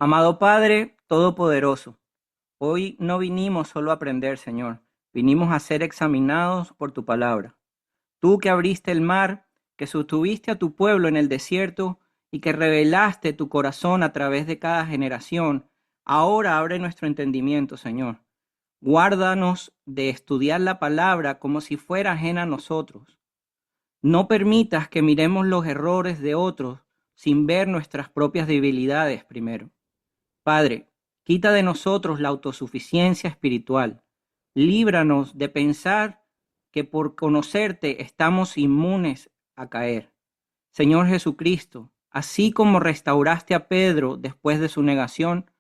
Amado Padre Todopoderoso, hoy no vinimos solo a aprender, Señor, vinimos a ser examinados por tu palabra. Tú que abriste el mar, que sostuviste a tu pueblo en el desierto y que revelaste tu corazón a través de cada generación, ahora abre nuestro entendimiento, Señor. Guárdanos de estudiar la palabra como si fuera ajena a nosotros. No permitas que miremos los errores de otros sin ver nuestras propias debilidades primero. Padre, quita de nosotros la autosuficiencia espiritual. Líbranos de pensar que por conocerte estamos inmunes a caer. Señor Jesucristo, así como restauraste a Pedro después de su negación,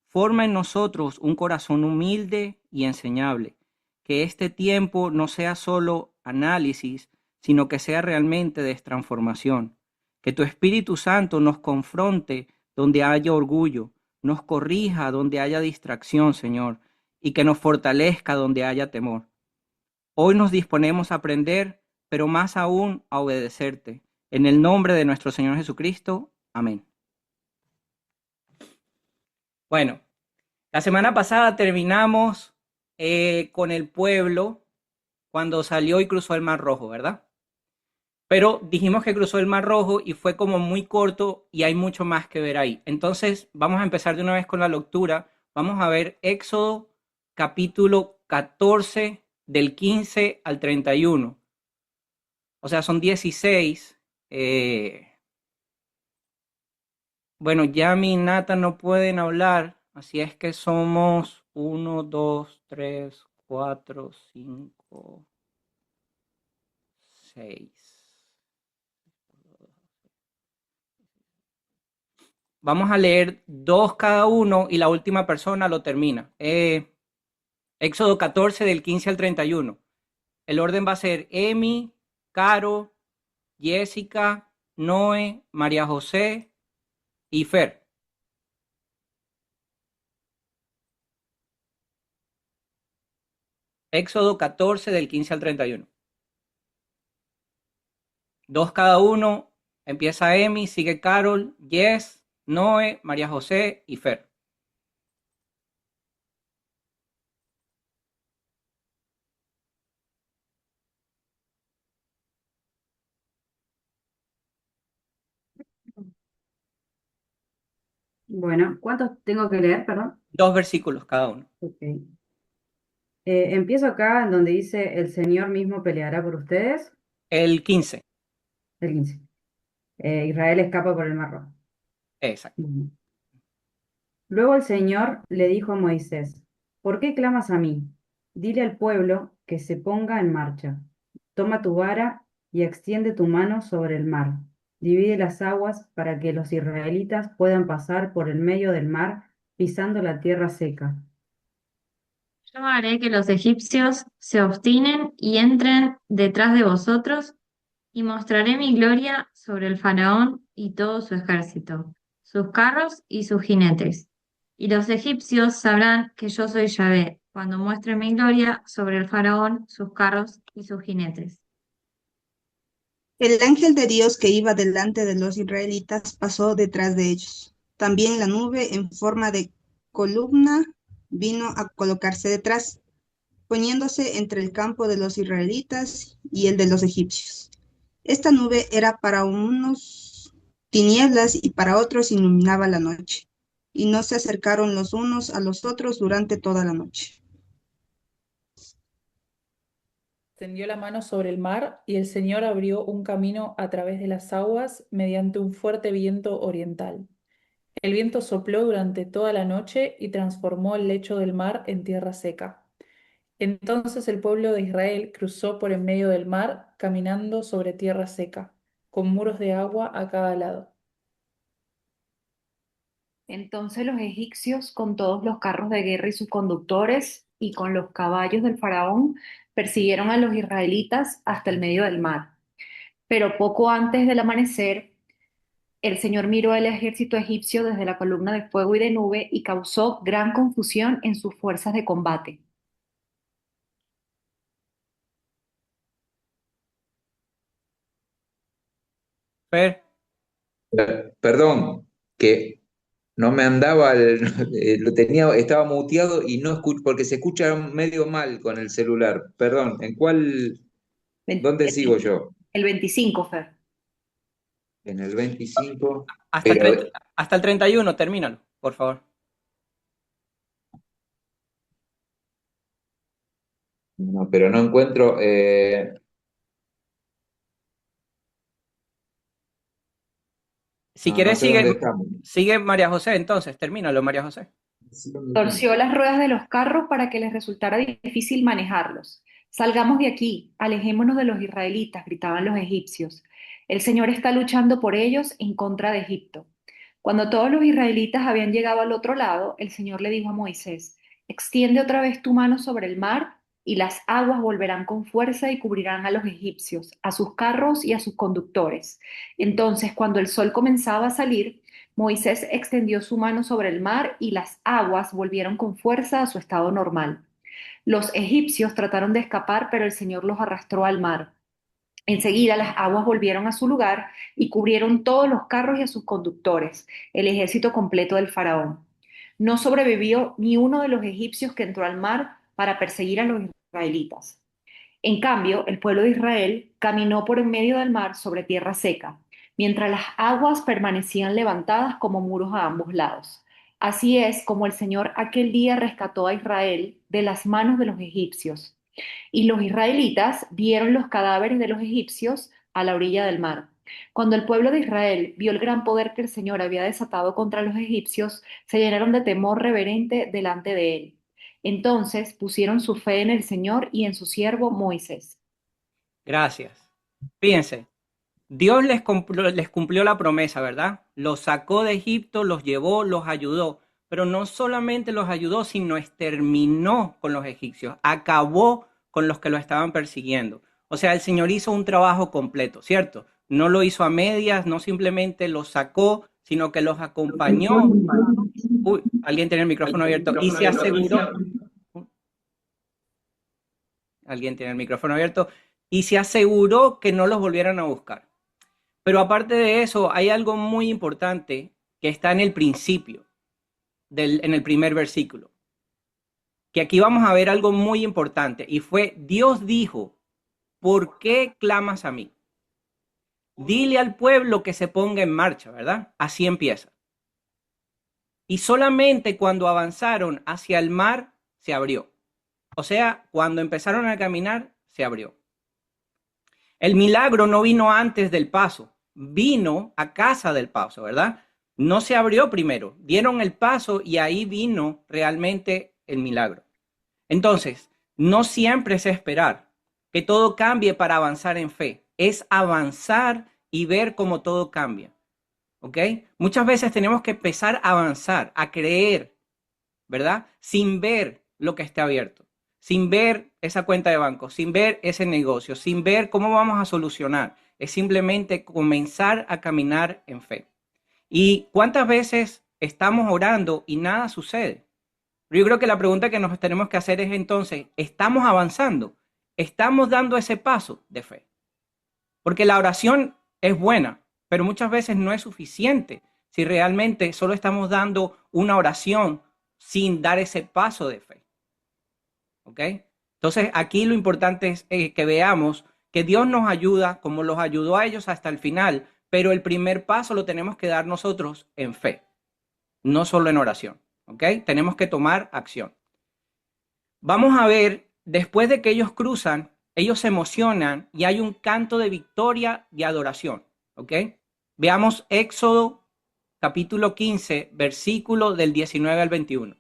forma en nosotros un corazón humilde y enseñable. Que este tiempo no sea solo análisis, sino que sea realmente de transformación. Que tu Espíritu Santo nos confronte donde haya orgullo, nos corrija donde haya distracción, Señor, y que nos fortalezca donde haya temor. Hoy nos disponemos a aprender, pero más aún a obedecerte. En el nombre de nuestro Señor Jesucristo. Amén. Bueno, la semana pasada terminamos con el pueblo cuando salió y cruzó el Mar Rojo, ¿verdad? Pero dijimos que cruzó el Mar Rojo y fue como muy corto y hay mucho más que ver ahí. Entonces, vamos a empezar de una vez con la lectura. Vamos a ver Éxodo capítulo 14 del 15 al 31. O sea, son 16. Bueno, Yami y Nata no pueden hablar, así es que somos uno, 2, 3, 4, 5, 6. Vamos a leer dos cada uno y la última persona lo termina. Éxodo 14 del 15 al 31. El orden va a ser Emi, Caro, Jessica, Noé, María José y Fer. Éxodo 14 del 15 al 31. Dos cada uno. Empieza Emi, sigue Carol, Jess, Noé, María José y Fer. Bueno, ¿cuántos tengo que leer, perdón? Dos versículos cada uno. Ok. Empiezo acá en donde dice, el Señor mismo peleará por ustedes. El 15. El 15. Israel escapa por el Mar Rojo. Exacto. Bueno. Luego el Señor le dijo a Moisés, ¿por qué clamas a mí? Dile al pueblo que se ponga en marcha. Toma tu vara y extiende tu mano sobre el mar. Divide las aguas para que los israelitas puedan pasar por el medio del mar pisando la tierra seca. Yo haré que los egipcios se obstinen y entren detrás de vosotros, y mostraré mi gloria sobre el faraón y todo su ejército, sus carros y sus jinetes. Y los egipcios sabrán que yo soy Yahvé, cuando muestre mi gloria sobre el faraón, sus carros y sus jinetes. El ángel de Dios que iba delante de los israelitas pasó detrás de ellos. También la nube en forma de columna vino a colocarse detrás, poniéndose entre el campo de los israelitas y el de los egipcios. Esta nube era para unos tinieblas y para otros iluminaba la noche, y no se acercaron los unos a los otros durante toda la noche. Tendió la mano sobre el mar y el Señor abrió un camino a través de las aguas mediante un fuerte viento oriental. El viento sopló durante toda la noche y transformó el lecho del mar en tierra seca. Entonces el pueblo de Israel cruzó por en medio del mar, caminando sobre tierra seca, con muros de agua a cada lado. Entonces los egipcios, con todos los carros de guerra y sus conductores, y con los caballos del faraón, persiguieron a los israelitas hasta el medio del mar. Pero poco antes del amanecer, el Señor miró al ejército egipcio desde la columna de fuego y de nube y causó gran confusión en sus fuerzas de combate. Fer. Perdón, que no me andaba, lo tenía, estaba muteado y no porque se escucha medio mal con el celular. Perdón, dónde sigo yo? El 25, Fer. En el 25, Hasta el pero 30 hasta el 31, termínalo, por favor. no, pero no encuentro. Si No, no quieres, sé dónde estamos. sigue María José, entonces, termínalo, María José. Sí, ¿dónde estamos? Torció las ruedas de los carros para que les resultara difícil manejarlos. Salgamos de aquí, alejémonos de los israelitas, gritaban los egipcios. El Señor está luchando por ellos en contra de Egipto. Cuando todos los israelitas habían llegado al otro lado, el Señor le dijo a Moisés, extiende otra vez tu mano sobre el mar y las aguas volverán con fuerza y cubrirán a los egipcios, a sus carros y a sus conductores. Entonces, cuando el sol comenzaba a salir, Moisés extendió su mano sobre el mar y las aguas volvieron con fuerza a su estado normal. Los egipcios trataron de escapar, pero el Señor los arrastró al mar. Enseguida las aguas volvieron a su lugar y cubrieron todos los carros y a sus conductores, el ejército completo del faraón. No sobrevivió ni uno de los egipcios que entró al mar para perseguir a los israelitas. En cambio, el pueblo de Israel caminó por en medio del mar sobre tierra seca, mientras las aguas permanecían levantadas como muros a ambos lados. Así es como el Señor aquel día rescató a Israel de las manos de los egipcios. Y los israelitas vieron los cadáveres de los egipcios a la orilla del mar. Cuando el pueblo de Israel vio el gran poder que el Señor había desatado contra los egipcios, se llenaron de temor reverente delante de él. Entonces pusieron su fe en el Señor y en su siervo Moisés. Gracias. Fíjense, Dios les cumplió la promesa, ¿verdad? Los sacó de Egipto, los llevó, los ayudó, pero no solamente los ayudó, sino exterminó con los egipcios, acabó con los que lo estaban persiguiendo. O sea, el Señor hizo un trabajo completo, ¿cierto? No lo hizo a medias, no simplemente los sacó, sino que los acompañó. Uy, alguien tiene el micrófono abierto y se aseguró. Alguien tiene el micrófono abierto y se aseguró que no los volvieran a buscar. Pero aparte de eso, hay algo muy importante que está en el principio, en el primer versículo. Que aquí vamos a ver algo muy importante y fue, Dios dijo, ¿por qué clamas a mí? Dile al pueblo que se ponga en marcha, ¿verdad? Así empieza. Y solamente cuando avanzaron hacia el mar, se abrió. O sea, cuando empezaron a caminar, se abrió. El milagro no vino antes del paso, vino a casa del paso, ¿verdad? No se abrió primero, dieron el paso y ahí vino realmente el milagro. Entonces, no siempre es esperar que todo cambie para avanzar en fe, es avanzar y ver cómo todo cambia, ¿ok? Muchas veces tenemos que empezar a avanzar, a creer, ¿verdad? Sin ver lo que está abierto, sin ver esa cuenta de banco, sin ver ese negocio, sin ver cómo vamos a solucionar. Es simplemente comenzar a caminar en fe. ¿Y cuántas veces estamos orando y nada sucede? Yo creo que la pregunta que nos tenemos que hacer es entonces, ¿estamos avanzando? ¿Estamos dando ese paso de fe? Porque la oración es buena, pero muchas veces no es suficiente si realmente solo estamos dando una oración sin dar ese paso de fe. ¿Ok? Entonces, aquí lo importante es que veamos que Dios nos ayuda como los ayudó a ellos hasta el final, pero el primer paso lo tenemos que dar nosotros en fe, no solo en oración. ¿Ok? Tenemos que tomar acción. Vamos a ver, después de que ellos cruzan, ellos se emocionan y hay un canto de victoria y adoración. ¿Ok? Veamos Éxodo capítulo 15, versículo del 19 al 21.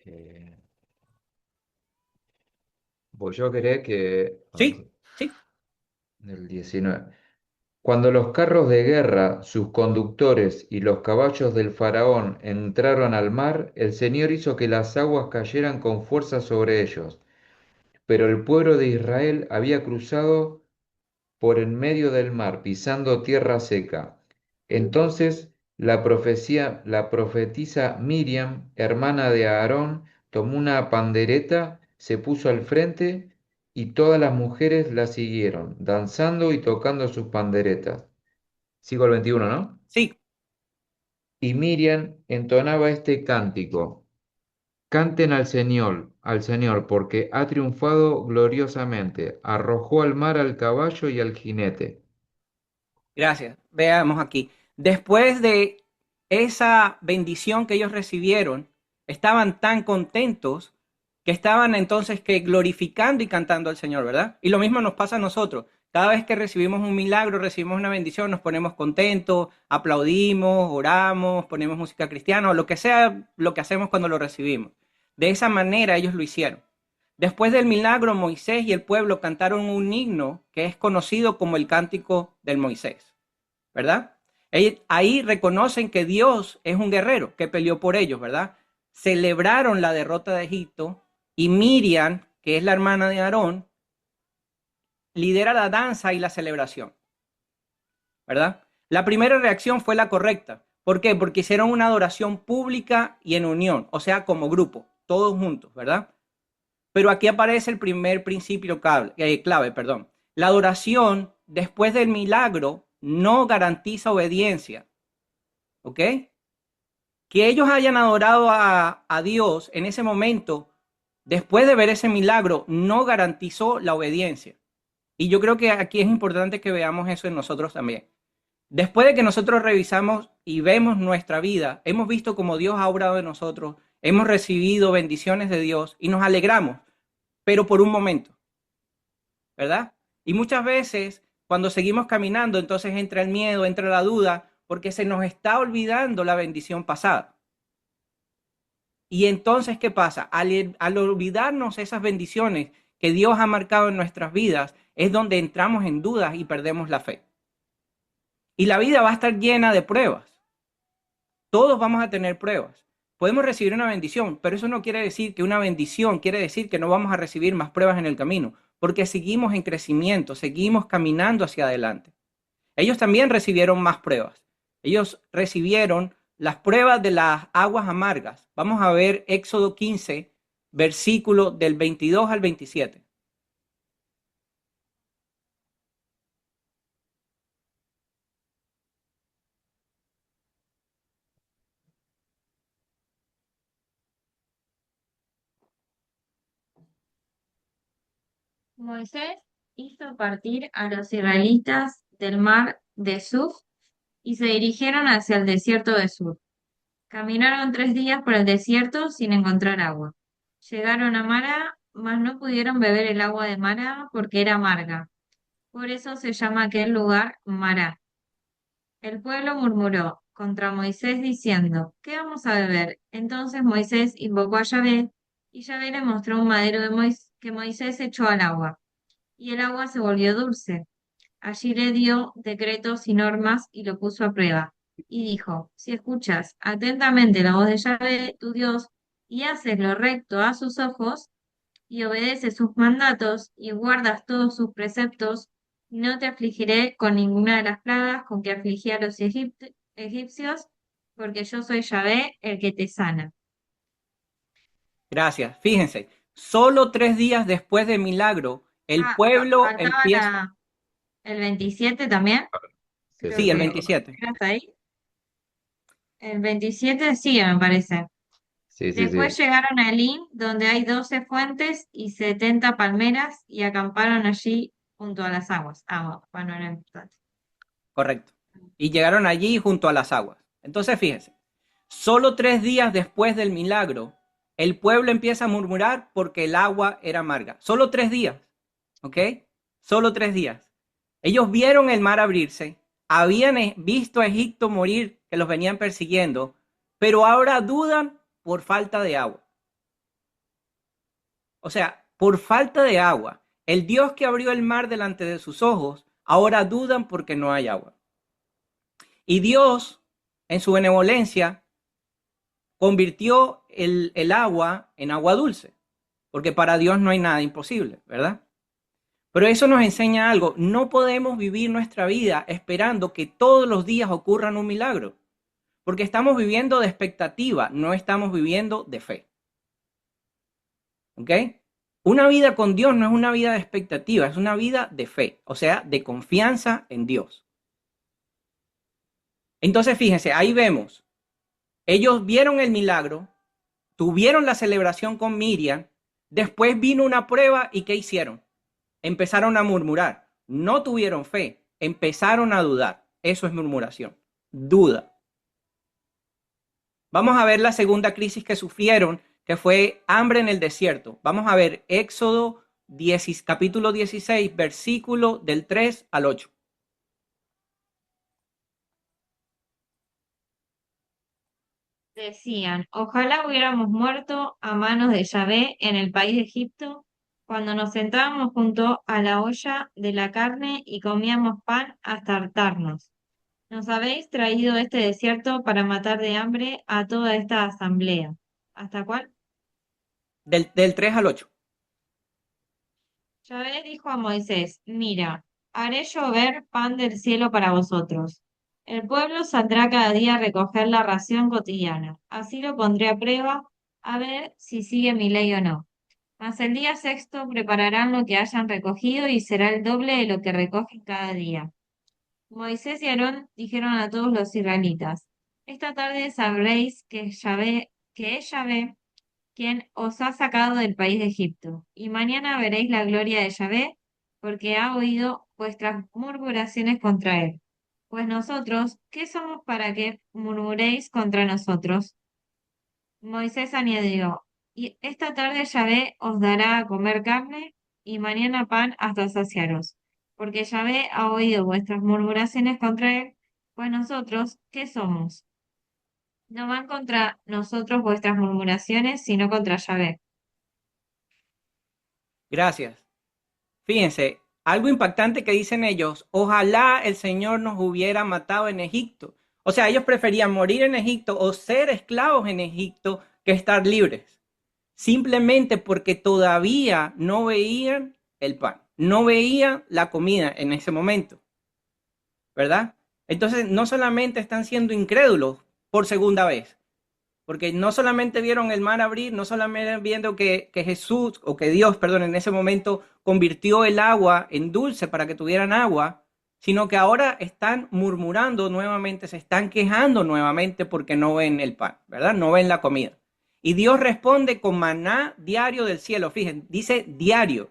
Eh, Pues yo creía que. Sí, sí. Del 19. Cuando los carros de guerra, sus conductores y los caballos del faraón entraron al mar, el Señor hizo que las aguas cayeran con fuerza sobre ellos. Pero el pueblo de Israel había cruzado por en medio del mar, pisando tierra seca. Entonces la profetisa Miriam, hermana de Aarón, tomó una pandereta, se puso al frente y todas las mujeres la siguieron, danzando y tocando sus panderetas. Sigo el 21, ¿no? Sí, Y Miriam entonaba este cántico. Canten al Señor, porque ha triunfado gloriosamente. Arrojó al mar al caballo y al jinete. gracias. Veamos aquí. Después de esa bendición que ellos recibieron, estaban tan contentos que estaban entonces que glorificando y cantando al Señor, ¿verdad? Y lo mismo nos pasa a nosotros. Cada vez que recibimos un milagro, recibimos una bendición, nos ponemos contentos, aplaudimos, oramos, ponemos música cristiana o lo que sea lo que hacemos cuando lo recibimos. De esa manera ellos lo hicieron. Después del milagro, Moisés y el pueblo cantaron un himno que es conocido como el Cántico del Moisés, ¿verdad? Ahí reconocen que Dios es un guerrero que peleó por ellos, ¿verdad? Celebraron la derrota de Egipto y Miriam, que es la hermana de Aarón, lidera la danza y la celebración, ¿verdad? La primera reacción fue la correcta. ¿Por qué? Porque hicieron una adoración pública y en unión, o sea, como grupo, todos juntos, ¿verdad? Pero aquí aparece el primer principio clave, perdón. La adoración después del milagro no garantiza obediencia, ¿ok? Que ellos hayan adorado a Dios en ese momento, después de ver ese milagro, no garantizó la obediencia. Y yo creo que aquí es importante que veamos eso en nosotros también. Después de que nosotros revisamos y vemos nuestra vida, hemos visto cómo Dios ha obrado en nosotros, hemos recibido bendiciones de Dios y nos alegramos, pero por un momento, ¿verdad? Y muchas veces cuando seguimos caminando, entonces entra el miedo, entra la duda, porque se nos está olvidando la bendición pasada. Y entonces, ¿qué pasa? Al olvidarnos esas bendiciones que Dios ha marcado en nuestras vidas, es donde entramos en dudas y perdemos la fe. Y la vida va a estar llena de pruebas. Todos vamos a tener pruebas. Podemos recibir una bendición, pero eso no quiere decir que una bendición quiere decir que no vamos a recibir más pruebas en el camino, porque seguimos en crecimiento, seguimos caminando hacia adelante. Ellos también recibieron más pruebas. Ellos recibieron las pruebas de las aguas amargas. Vamos a ver Éxodo 15, versículo del 22 al 27. Moisés hizo partir a los israelitas del mar de Suf y se dirigieron hacia el desierto de Sur. Caminaron 3 días por el desierto sin encontrar agua. Llegaron a Mara, mas no pudieron beber el agua de Mara porque era amarga. Por eso se llama aquel lugar Mará. El pueblo murmuró contra Moisés diciendo, ¿qué vamos a beber? Entonces Moisés invocó a Yahvé, y Yahvé le mostró un madero que Moisés echó al agua, y el agua se volvió dulce. Allí le dio decretos y normas y lo puso a prueba. Y dijo, si escuchas atentamente la voz de Yahvé, tu Dios, y haces lo recto a sus ojos, y obedeces sus mandatos, y guardas todos sus preceptos, no te afligiré con ninguna de las plagas con que afligí a los egipcios, porque yo soy Yahvé, el que te sana. Gracias. Fíjense, solo 3 días después del milagro, el Ah, pueblo faltaba empieza... el 27 también, Sí, creo Sí, el que 27. era hasta ahí. El 27 sigue, me parece. sí, sí, Después sí. llegaron a Elín, donde hay 12 fuentes y 70 palmeras, y acamparon allí junto a las aguas. Bueno, era importante. Correcto. Y llegaron allí junto a las aguas. Entonces, fíjense, solo 3 días después del milagro, el pueblo empieza a murmurar porque el agua era amarga. Solo 3 días, ¿ok? Solo 3 días. Ellos vieron el mar abrirse, habían visto a Egipto morir, que los venían persiguiendo, pero ahora dudan por falta de agua. O sea, por falta de agua. El Dios que abrió el mar delante de sus ojos, ahora dudan porque no hay agua. Y Dios, en su benevolencia, convirtió el agua en agua dulce, porque para Dios no hay nada imposible, ¿verdad? Pero eso nos enseña algo, no podemos vivir nuestra vida esperando que todos los días ocurran un milagro, porque estamos viviendo de expectativa, no estamos viviendo de fe. ¿Ok? Una vida con Dios no es una vida de expectativa, es una vida de fe, o sea, de confianza en Dios. Entonces, fíjense, ahí vemos, ellos vieron el milagro, tuvieron la celebración con Miriam, después vino una prueba y ¿qué hicieron? Empezaron a murmurar, no tuvieron fe, empezaron a dudar. Eso es murmuración, duda. Vamos a ver la segunda crisis que sufrieron, que fue hambre en el desierto. Vamos a ver Éxodo 10, capítulo 16, versículo del 3 al 8. Decían, ojalá hubiéramos muerto a manos de Yahvé en el país de Egipto, cuando nos sentábamos junto a la olla de la carne y comíamos pan hasta hartarnos. Nos habéis traído este desierto para matar de hambre a toda esta asamblea. ¿Hasta cuál? Del 3 al 8. Yahvé dijo a Moisés, mira, haré llover pan del cielo para vosotros. El pueblo saldrá cada día a recoger la ración cotidiana. Así lo pondré a prueba, a ver si sigue mi ley o no. Mas el día sexto prepararán lo que hayan recogido y será el doble de lo que recogen cada día. Moisés y Aarón dijeron a todos los israelitas, esta tarde sabréis que es Yahvé quien os ha sacado del país de Egipto, y mañana veréis la gloria de Yahvé, porque ha oído vuestras murmuraciones contra él. Pues nosotros, ¿qué somos para que murmuréis contra nosotros? Moisés añadió, y esta tarde Yahvé os dará a comer carne, y mañana pan hasta saciaros, porque Yahvé ha oído vuestras murmuraciones contra él, pues nosotros, ¿qué somos? No van contra nosotros vuestras murmuraciones, sino contra Yahvé. Gracias. Fíjense, algo impactante que dicen ellos, ojalá el Señor nos hubiera matado en Egipto. O sea, ellos preferían morir en Egipto o ser esclavos en Egipto que estar libres. Simplemente porque todavía no veían el pan, no veían la comida en ese momento, ¿verdad? Entonces, no solamente están siendo incrédulos por segunda vez, porque no solamente vieron el mar abrir, no solamente viendo que Jesús, o que Dios, perdón, en ese momento convirtió el agua en dulce para que tuvieran agua, sino que ahora están murmurando nuevamente, se están quejando nuevamente porque no ven el pan, ¿verdad? No ven la comida. Y Dios responde con maná diario del cielo. Fíjense, dice diario.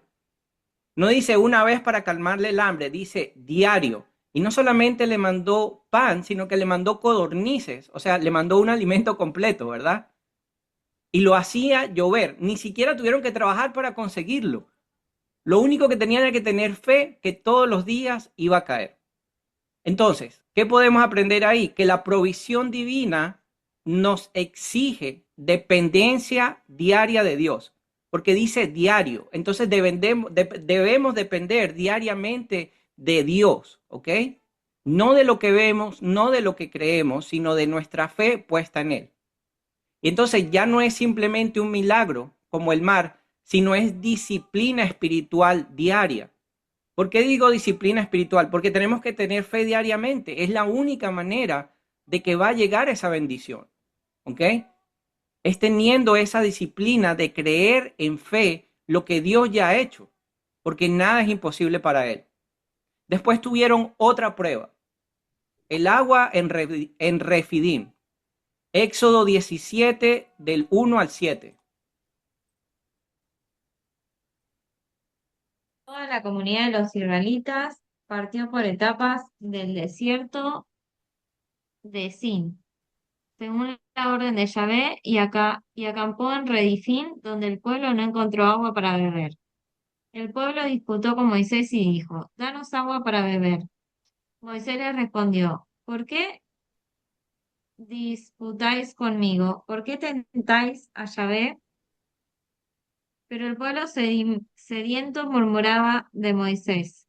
No dice una vez para calmarle el hambre, dice diario. Y no solamente le mandó pan, sino que le mandó codornices, o sea, le mandó un alimento completo, ¿verdad? Y lo hacía llover. Ni siquiera tuvieron que trabajar para conseguirlo. Lo único que tenían era que tener fe que todos los días iba a caer. Entonces, ¿qué podemos aprender ahí? Que la provisión divina nos exige dependencia diaria de Dios, porque dice diario. Entonces debemos depender diariamente de Dios, ¿ok? No de lo que vemos, no de lo que creemos, sino de nuestra fe puesta en Él. Y entonces ya no es simplemente un milagro como el mar, sino es disciplina espiritual diaria. ¿Por qué digo disciplina espiritual? Porque tenemos que tener fe diariamente. Es la única manera de que va a llegar esa bendición. ¿Ok? Es teniendo esa disciplina de creer en fe lo que Dios ya ha hecho. Porque nada es imposible para Él. Después tuvieron otra prueba. El agua en Refidim. Éxodo 17 del 1 al 7. Toda la comunidad de los israelitas partió por etapas del desierto de Sin, según la orden de Yahvé, y acampó en Redifín, donde el pueblo no encontró agua para beber. El pueblo disputó con Moisés y dijo, danos agua para beber. Moisés les respondió, ¿por qué disputáis conmigo? ¿Por qué tentáis a Yahvé? Pero el pueblo sediento murmuraba de Moisés,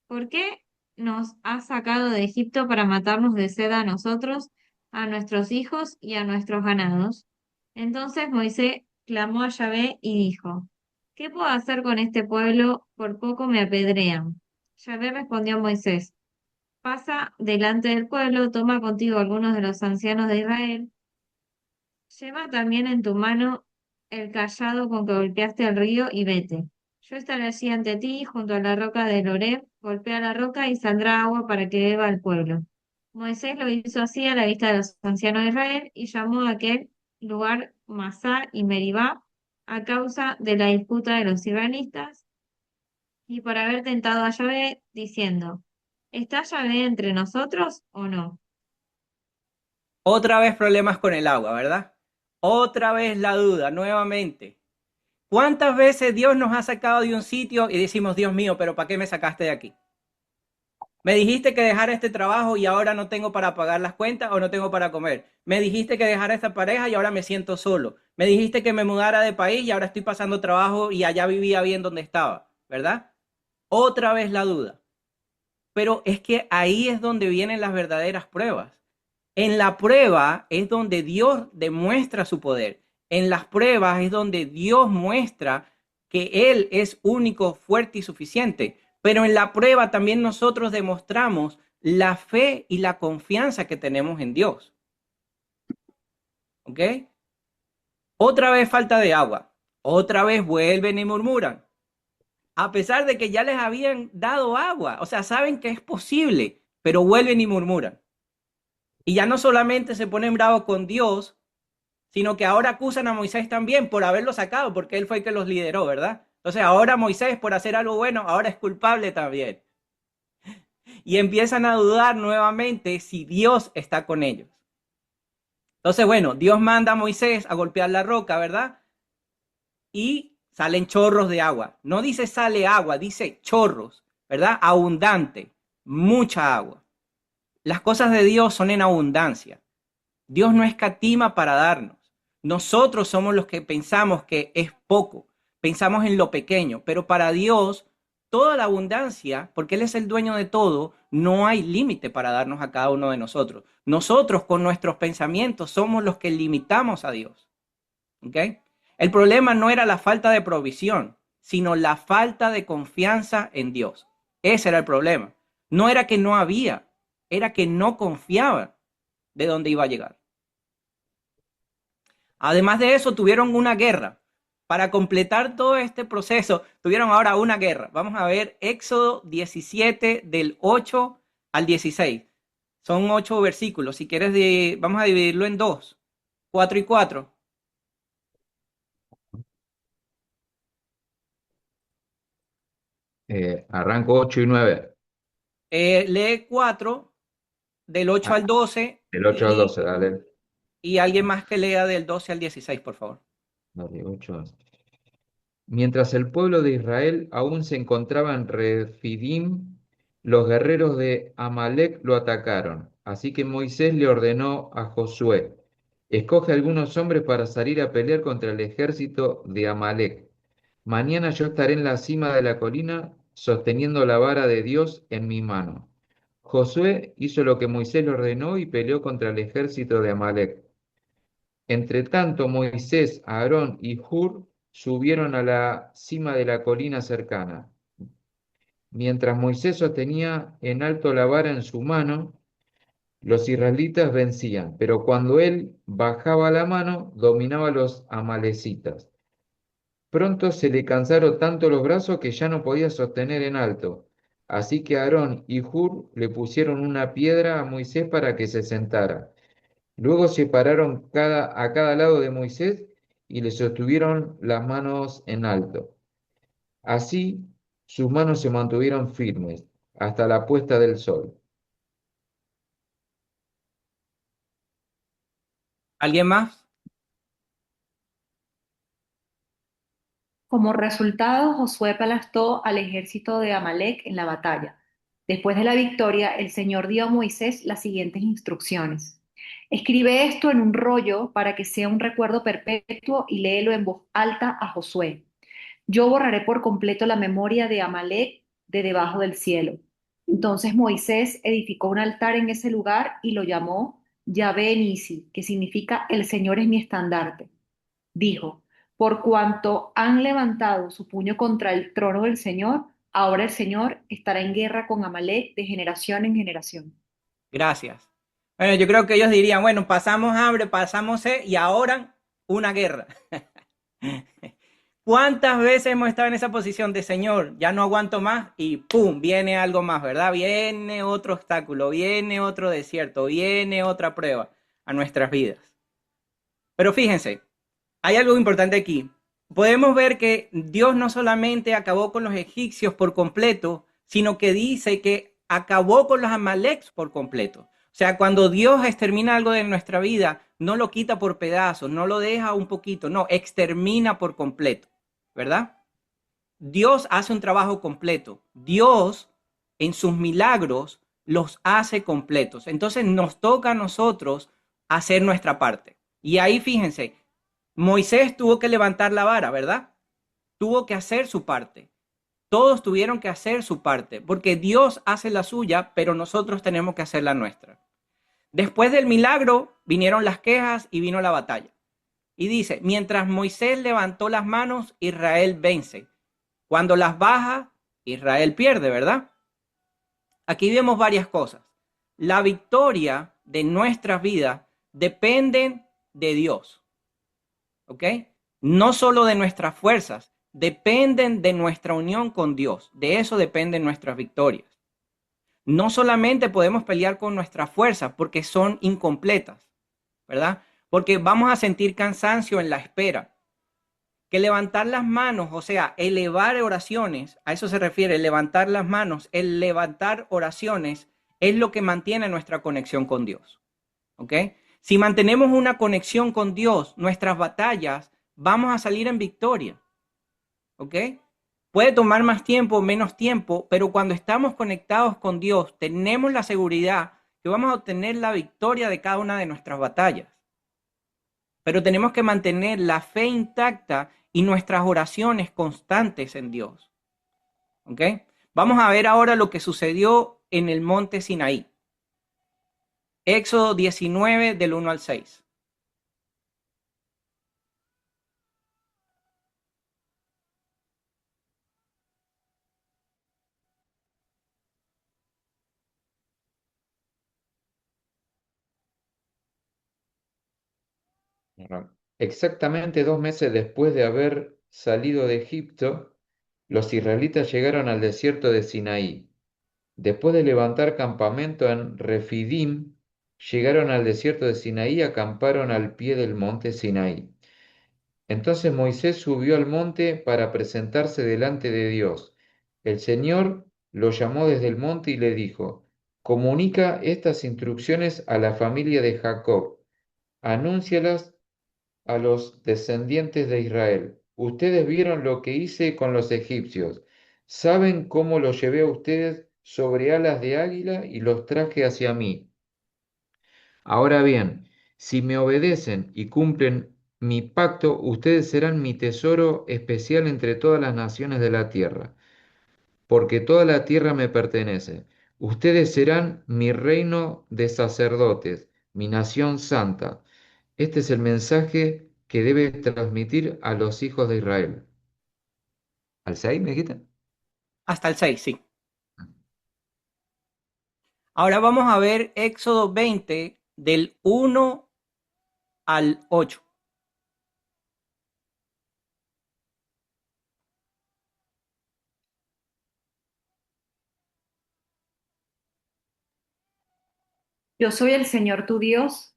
¿por qué nos has sacado de Egipto para matarnos de sed a nosotros, a nuestros hijos y a nuestros ganados? Entonces Moisés clamó a Yahvé y dijo, ¿qué puedo hacer con este pueblo? Por poco me apedrean. Yahvé respondió a Moisés, pasa delante del pueblo, toma contigo algunos de los ancianos de Israel, lleva también en tu mano el cayado con que golpeaste el río y vete. Yo estaré allí ante ti, junto a la roca de Horeb, golpea la roca y saldrá agua para que beba el pueblo. Moisés lo hizo así a la vista de los ancianos de Israel y llamó a aquel lugar Masá y Meribá a causa de la disputa de los israelitas y por haber tentado a Yahvé, diciendo, ¿está Yahvé entre nosotros o no? Otra vez problemas con el agua, ¿verdad? Otra vez la duda, nuevamente. ¿Cuántas veces Dios nos ha sacado de un sitio y decimos, Dios mío, pero ¿para qué me sacaste de aquí? Me dijiste que dejara este trabajo y ahora no tengo para pagar las cuentas o no tengo para comer. Me dijiste que dejara esta pareja y ahora me siento solo. Me dijiste que me mudara de país y ahora estoy pasando trabajo y allá vivía bien donde estaba, ¿verdad? Otra vez la duda. Pero es que ahí es donde vienen las verdaderas pruebas. En la prueba es donde Dios demuestra su poder. En las pruebas es donde Dios muestra que Él es único, fuerte y suficiente. Pero en la prueba también nosotros demostramos la fe y la confianza que tenemos en Dios. ¿Ok? Otra vez falta de agua. Otra vez vuelven y murmuran. A pesar de que ya les habían dado agua. O sea, saben que es posible, pero vuelven y murmuran. Y ya no solamente se ponen bravos con Dios, sino que ahora acusan a Moisés también por haberlo sacado, porque él fue el que los lideró, ¿verdad? Entonces ahora Moisés, por hacer algo bueno, ahora es culpable también. Y empiezan a dudar nuevamente si Dios está con ellos. Entonces, bueno, Dios manda a Moisés a golpear la roca, ¿verdad? Y salen chorros de agua. No dice sale agua, dice chorros, ¿verdad? Abundante, mucha agua. Las cosas de Dios son en abundancia. Dios no escatima para darnos. Nosotros somos los que pensamos que es poco, pensamos en lo pequeño, pero para Dios toda la abundancia, porque Él es el dueño de todo, no hay límite para darnos a cada uno de nosotros. Nosotros con nuestros pensamientos somos los que limitamos a Dios. ¿Ok? El problema no era la falta de provisión, sino la falta de confianza en Dios. Ese era el problema. No era que no había, era que no confiaban de dónde iba a llegar. Además de eso, tuvieron una guerra. Para completar todo este proceso, tuvieron ahora una guerra. Vamos a ver Éxodo 17 del 8 al 16. Son 8 versículos. Si quieres, vamos a dividirlo en dos. 4 y 4. Arranco 8 y 9. Lee 4 del 8 Ah, al 12 del 8 al 12, dale. y alguien más que lea del 12 al 16, por favor. Dale, 8. Mientras el pueblo de Israel aún se encontraba en Refidim, los guerreros de Amalek lo atacaron. Así que Moisés le ordenó a Josué, escoge algunos hombres para salir a pelear contra el ejército de Amalek. Mañana yo estaré en la cima de la colina sosteniendo la vara de Dios en mi mano. Josué hizo lo que Moisés le ordenó y peleó contra el ejército de Amalek. Entre tanto, Moisés, Aarón y Hur subieron a la cima de la colina cercana. Mientras Moisés sostenía en alto la vara en su mano, los israelitas vencían, pero cuando él bajaba la mano, dominaba a los amalecitas. Pronto se le cansaron tanto los brazos que ya no podía sostener en alto. Así que Aarón y Hur le pusieron una piedra a Moisés para que se sentara. Luego separaron a cada lado de Moisés y le sostuvieron las manos en alto. Así sus manos se mantuvieron firmes hasta la puesta del sol. ¿Alguien más? Como resultado, Josué aplastó al ejército de Amalek en la batalla. Después de la victoria, el Señor dio a Moisés las siguientes instrucciones. Escribe esto en un rollo para que sea un recuerdo perpetuo y léelo en voz alta a Josué. Yo borraré por completo la memoria de Amalek de debajo del cielo. Entonces Moisés edificó un altar en ese lugar y lo llamó Yahvé Nisi, que significa el Señor es mi estandarte. Dijo, por cuanto han levantado su puño contra el trono del Señor, ahora el Señor estará en guerra con Amalek de generación en generación. Gracias. Bueno, yo creo que ellos dirían, bueno, pasamos hambre, pasamos sed y ahora una guerra. ¿Cuántas veces hemos estado en esa posición de Señor, ya no aguanto más y pum, viene algo más, ¿verdad? Viene otro obstáculo, viene otro desierto, viene otra prueba a nuestras vidas. Pero fíjense, hay algo importante aquí. Podemos ver que Dios no solamente acabó con los egipcios por completo, sino que dice que acabó con los amaleks por completo. O sea, cuando Dios extermina algo de nuestra vida, no lo quita por pedazos, no lo deja un poquito, no, extermina por completo, ¿verdad? Dios hace un trabajo completo. Dios en sus milagros los hace completos. Entonces nos toca a nosotros hacer nuestra parte. Y ahí fíjense, Moisés tuvo que levantar la vara, ¿verdad? Tuvo que hacer su parte. Todos tuvieron que hacer su parte, porque Dios hace la suya, pero nosotros tenemos que hacer la nuestra. Después del milagro vinieron las quejas y vino la batalla. Y dice, mientras Moisés levantó las manos, Israel vence. Cuando las baja, Israel pierde, ¿verdad? Aquí vemos varias cosas. La victoria de nuestras vidas depende de Dios. ¿Ok? No solo de nuestras fuerzas, dependen de nuestra unión con Dios. De eso dependen nuestras victorias. No solamente podemos pelear con nuestras fuerzas porque son incompletas, ¿verdad? Porque vamos a sentir cansancio en la espera. Que levantar las manos, o sea, elevar oraciones, a eso se refiere, levantar las manos, el levantar oraciones es lo que mantiene nuestra conexión con Dios. ¿Ok? Si mantenemos una conexión con Dios, nuestras batallas, vamos a salir en victoria. ¿Ok? Puede tomar más tiempo o menos tiempo, pero cuando estamos conectados con Dios, tenemos la seguridad que vamos a obtener la victoria de cada una de nuestras batallas. Pero tenemos que mantener la fe intacta y nuestras oraciones constantes en Dios. ¿Ok? Vamos a ver ahora lo que sucedió en el monte Sinaí. Éxodo 19 del 1 al 6. Exactamente 2 meses después de haber salido de Egipto, los israelitas llegaron al desierto de Sinaí. Después de levantar campamento en Refidim, llegaron al desierto de Sinaí y acamparon al pie del monte Sinaí. Entonces Moisés subió al monte para presentarse delante de Dios. El Señor lo llamó desde el monte y le dijo: Comunica estas instrucciones a la familia de Jacob, anúncialas a los descendientes de Israel. Ustedes vieron lo que hice con los egipcios. Saben cómo los llevé a ustedes sobre alas de águila y los traje hacia mí. Ahora bien, si me obedecen y cumplen mi pacto, ustedes serán mi tesoro especial entre todas las naciones de la tierra, porque toda la tierra me pertenece. Ustedes serán mi reino de sacerdotes, mi nación santa. Este es el mensaje que debe transmitir a los hijos de Israel. ¿Al 6 me dijiste? Hasta el 6, sí. Ahora vamos a ver Éxodo 20 del 1 al 8. Yo soy el Señor tu Dios.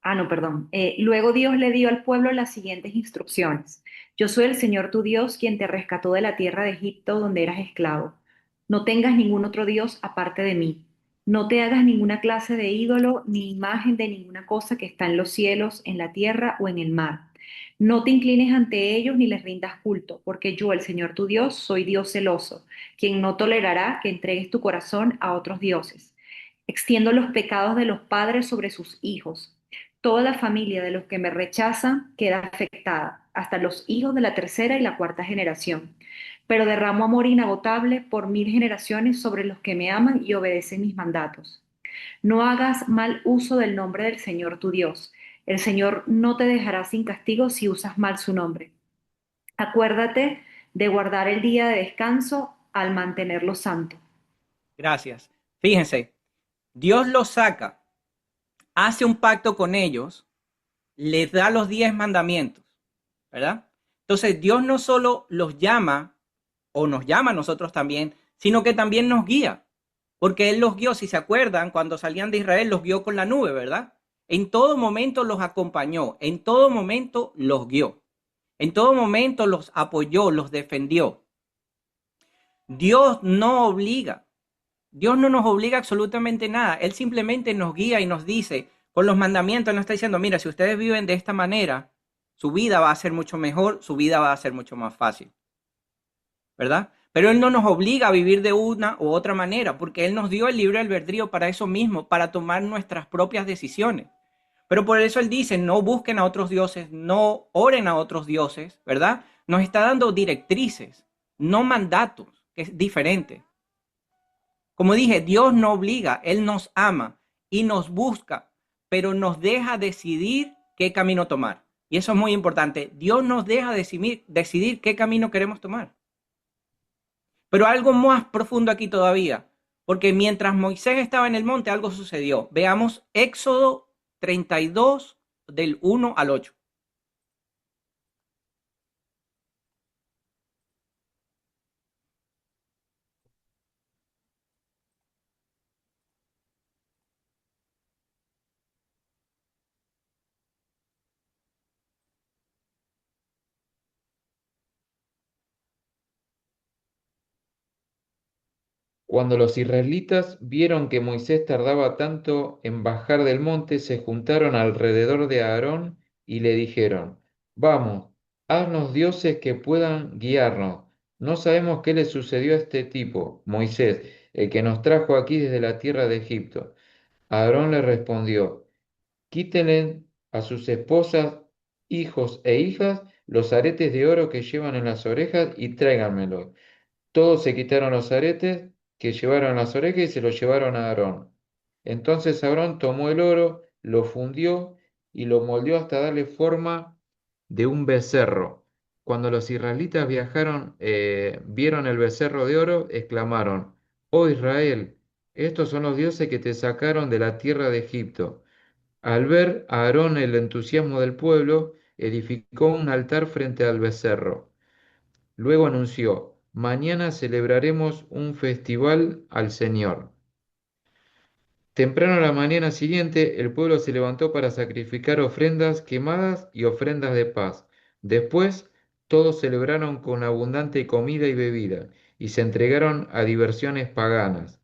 Ah, no, perdón. Luego Dios le dio al pueblo las siguientes instrucciones. Yo soy el Señor tu Dios, quien te rescató de la tierra de Egipto donde eras esclavo. No tengas ningún otro Dios aparte de mí. No te hagas ninguna clase de ídolo ni imagen de ninguna cosa que está en los cielos, en la tierra o en el mar. No te inclines ante ellos ni les rindas culto, porque yo, el Señor tu Dios, soy Dios celoso, quien no tolerará que entregues tu corazón a otros dioses. Extiendo los pecados de los padres sobre sus hijos. Toda la familia de los que me rechazan queda afectada, hasta los hijos de la tercera y la cuarta generación. Pero derramo amor inagotable por 1000 generaciones sobre los que me aman y obedecen mis mandatos. No hagas mal uso del nombre del Señor tu Dios. El Señor no te dejará sin castigo si usas mal su nombre. Acuérdate de guardar el día de descanso al mantenerlo santo. Gracias. Fíjense, Dios los saca, hace un pacto con ellos, les da los 10 mandamientos. ¿verdad? Entonces Dios no solo los llama o nos llama a nosotros también, sino que también nos guía, porque Él los guió, si se acuerdan, cuando salían de Israel, los guió con la nube, ¿verdad? En todo momento los acompañó, en todo momento los guió, en todo momento los apoyó, los defendió. Dios no obliga, Dios no nos obliga absolutamente nada, Él simplemente nos guía y nos dice, con los mandamientos, Él nos está diciendo, mira, si ustedes viven de esta manera, su vida va a ser mucho mejor, su vida va a ser mucho más fácil, ¿verdad? Pero Él no nos obliga a vivir de una u otra manera, porque Él nos dio el libre albedrío para eso mismo, para tomar nuestras propias decisiones. Pero por eso Él dice, no busquen a otros dioses, no oren a otros dioses, ¿verdad? Nos está dando directrices, no mandatos, que es diferente. Como dije, Dios no obliga, Él nos ama y nos busca, pero nos deja decidir qué camino tomar. Y eso es muy importante. Dios nos deja decidir qué camino queremos tomar. Pero algo más profundo aquí todavía, porque mientras Moisés estaba en el monte, algo sucedió. Veamos Éxodo 32, del 1 al 8. Cuando los israelitas vieron que Moisés tardaba tanto en bajar del monte, se juntaron alrededor de Aarón y le dijeron, vamos, haznos dioses que puedan guiarnos. No sabemos qué le sucedió a este tipo, Moisés, el que nos trajo aquí desde la tierra de Egipto. Aarón le respondió, quítenle a sus esposas, hijos e hijas los aretes de oro que llevan en las orejas y tráiganmelos. Todos se quitaron los aretes que llevaron en las orejas y se los llevaron a Aarón. Entonces Aarón tomó el oro, lo fundió y lo moldeó hasta darle forma de un becerro. Cuando los israelitas vieron el becerro de oro, exclamaron, oh Israel, estos son los dioses que te sacaron de la tierra de Egipto. Al ver a Aarón el entusiasmo del pueblo, edificó un altar frente al becerro. Luego anunció, mañana celebraremos un festival al Señor. Temprano a la mañana siguiente, el pueblo se levantó para sacrificar ofrendas quemadas y ofrendas de paz. Después, todos celebraron con abundante comida y bebida, y se entregaron a diversiones paganas.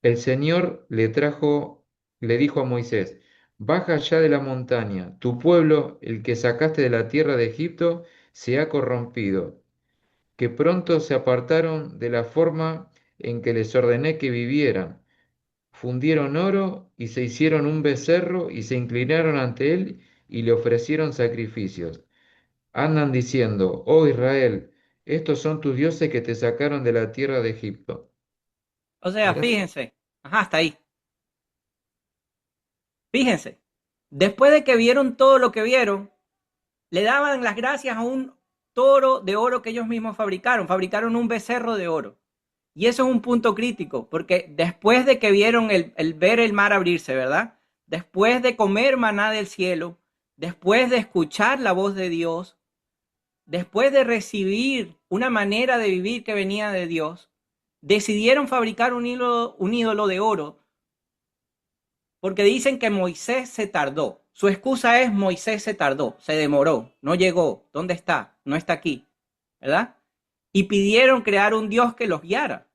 El Señor le dijo a Moisés, baja ya de la montaña, tu pueblo, el que sacaste de la tierra de Egipto, se ha corrompido, que pronto se apartaron de la forma en que les ordené que vivieran. Fundieron oro y se hicieron un becerro y se inclinaron ante él y le ofrecieron sacrificios. Andan diciendo, oh Israel, estos son tus dioses que te sacaron de la tierra de Egipto. O sea, ¿Era? fíjense, hasta ahí. Fíjense, después de que vieron todo lo que vieron, le daban las gracias a un toro de oro que ellos mismos fabricaron un becerro de oro. Y eso es un punto crítico, porque después de que vieron el ver el mar abrirse, ¿verdad? Después de comer maná del cielo, después de escuchar la voz de Dios, después de recibir una manera de vivir que venía de Dios, decidieron fabricar un ídolo de oro, porque dicen que Moisés se tardó. Su excusa es Moisés se tardó, se demoró, no llegó. ¿Dónde está? No está aquí, ¿verdad? Y pidieron crear un Dios que los guiara.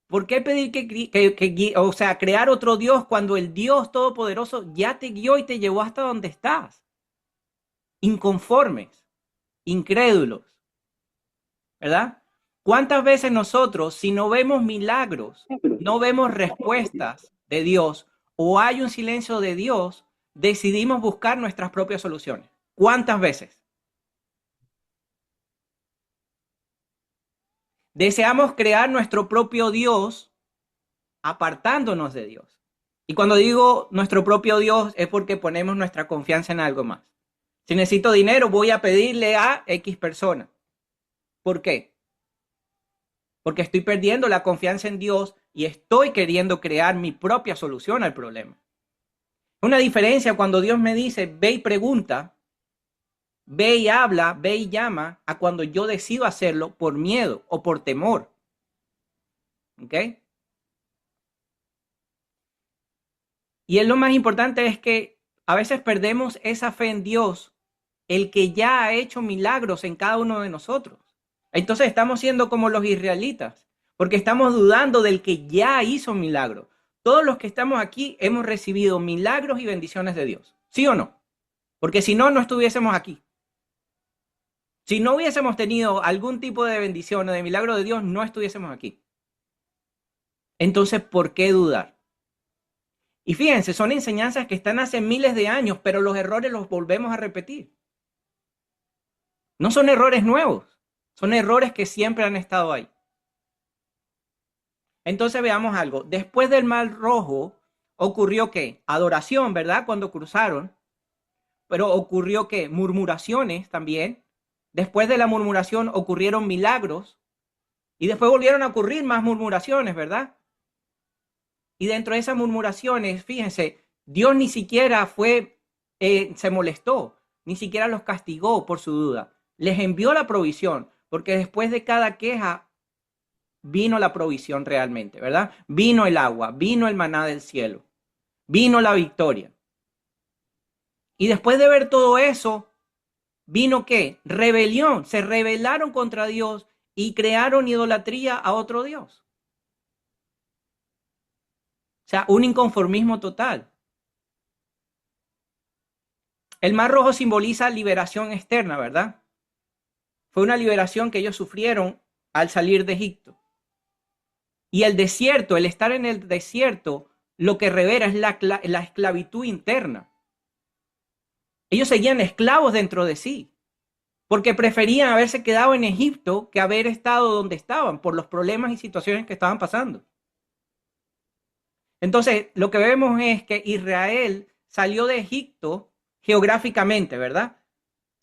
¿Por qué pedir crear otro Dios cuando el Dios Todopoderoso ya te guió y te llevó hasta donde estás? Inconformes, incrédulos, ¿verdad? ¿Cuántas veces nosotros, si no vemos milagros, no vemos respuestas de Dios o hay un silencio de Dios, decidimos buscar nuestras propias soluciones? ¿Cuántas veces? Deseamos crear nuestro propio Dios apartándonos de Dios. Y cuando digo nuestro propio Dios es porque ponemos nuestra confianza en algo más. Si necesito dinero, voy a pedirle a X persona. ¿Por qué? Porque estoy perdiendo la confianza en Dios y estoy queriendo crear mi propia solución al problema. Una diferencia cuando Dios me dice, ve y pregunta, ve y habla, ve y llama, a cuando yo decido hacerlo por miedo o por temor. ¿Ok? Y lo más importante es que a veces perdemos esa fe en Dios, el que ya ha hecho milagros en cada uno de nosotros. Entonces estamos siendo como los israelitas, porque estamos dudando del que ya hizo milagros. Todos los que estamos aquí hemos recibido milagros y bendiciones de Dios, ¿sí o no? Porque si no, no estuviésemos aquí. Si no hubiésemos tenido algún tipo de bendición o de milagro de Dios, no estuviésemos aquí. Entonces, ¿por qué dudar? Y fíjense, son enseñanzas que están hace miles de años, pero los errores los volvemos a repetir. No son errores nuevos, son errores que siempre han estado ahí. Entonces veamos algo. Después del Mar Rojo ocurrió ¿qué? Adoración, ¿verdad? Cuando cruzaron. Pero ocurrió ¿qué? Murmuraciones también. Después de la murmuración ocurrieron milagros. Y después volvieron a ocurrir más murmuraciones, ¿verdad? Y dentro de esas murmuraciones, fíjense, Dios ni siquiera se molestó, ni siquiera los castigó por su duda. Les envió la provisión, porque después de cada queja vino la provisión realmente, ¿verdad? Vino el agua, vino el maná del cielo, vino la victoria. Y después de ver todo eso, vino ¿qué? Rebelión. Se rebelaron contra Dios y crearon idolatría a otro Dios. O sea, un inconformismo total. El Mar Rojo simboliza liberación externa, ¿verdad? Fue una liberación que ellos sufrieron al salir de Egipto. Y el desierto, el estar en el desierto, lo que revela es la esclavitud interna. Ellos seguían esclavos dentro de sí, porque preferían haberse quedado en Egipto que haber estado donde estaban por los problemas y situaciones que estaban pasando. Entonces, lo que vemos es que Israel salió de Egipto geográficamente, ¿verdad?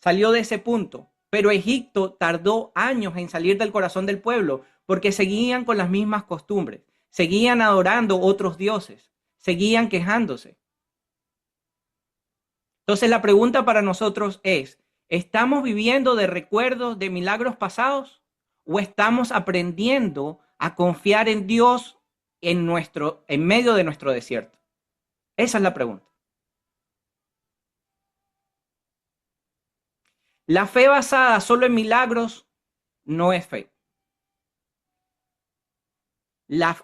Salió de ese punto, pero Egipto tardó años en salir del corazón del pueblo porque seguían con las mismas costumbres, seguían adorando otros dioses, seguían quejándose. Entonces, la pregunta para nosotros es, ¿estamos viviendo de recuerdos de milagros pasados o estamos aprendiendo a confiar en Dios en medio de nuestro desierto? Esa es la pregunta. La fe basada solo en milagros no es fe.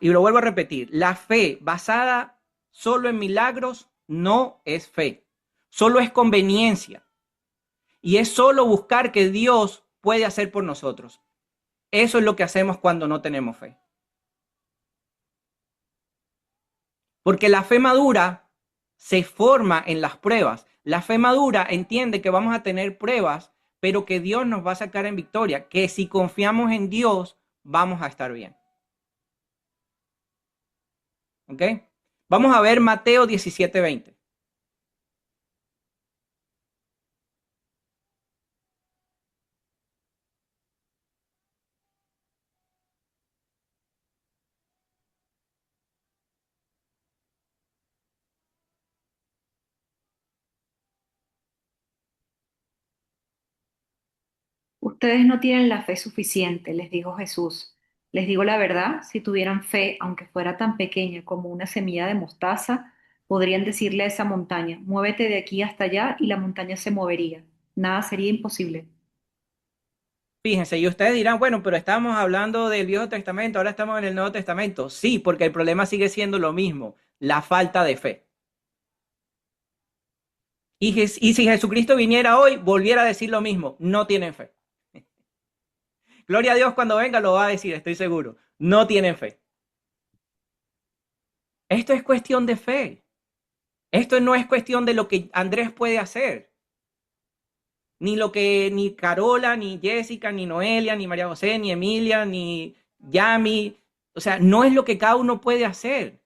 Y lo vuelvo a repetir, la fe basada solo en milagros no es fe. Solo es conveniencia. Y es solo buscar que Dios puede hacer por nosotros. Eso es lo que hacemos cuando no tenemos fe. Porque la fe madura se forma en las pruebas. La fe madura entiende que vamos a tener pruebas, pero que Dios nos va a sacar en victoria, que si confiamos en Dios, vamos a estar bien. ¿Ok? Vamos a ver Mateo 17:20. Ustedes no tienen la fe suficiente, les dijo Jesús. Les digo la verdad, si tuvieran fe, aunque fuera tan pequeña como una semilla de mostaza, podrían decirle a esa montaña, muévete de aquí hasta allá y la montaña se movería. Nada sería imposible. Fíjense, y ustedes dirán, bueno, pero estamos hablando del Viejo Testamento, ahora estamos en el Nuevo Testamento. Sí, porque el problema sigue siendo lo mismo, la falta de fe. Y si Jesucristo viniera hoy, volviera a decir lo mismo, no tienen fe. Gloria a Dios, cuando venga lo va a decir, estoy seguro. No tienen fe. Esto es cuestión de fe. Esto no es cuestión de lo que Andrés puede hacer. Ni Carola, ni Jessica, ni Noelia, ni María José, ni Emilia, ni Yami. O sea, no es lo que cada uno puede hacer.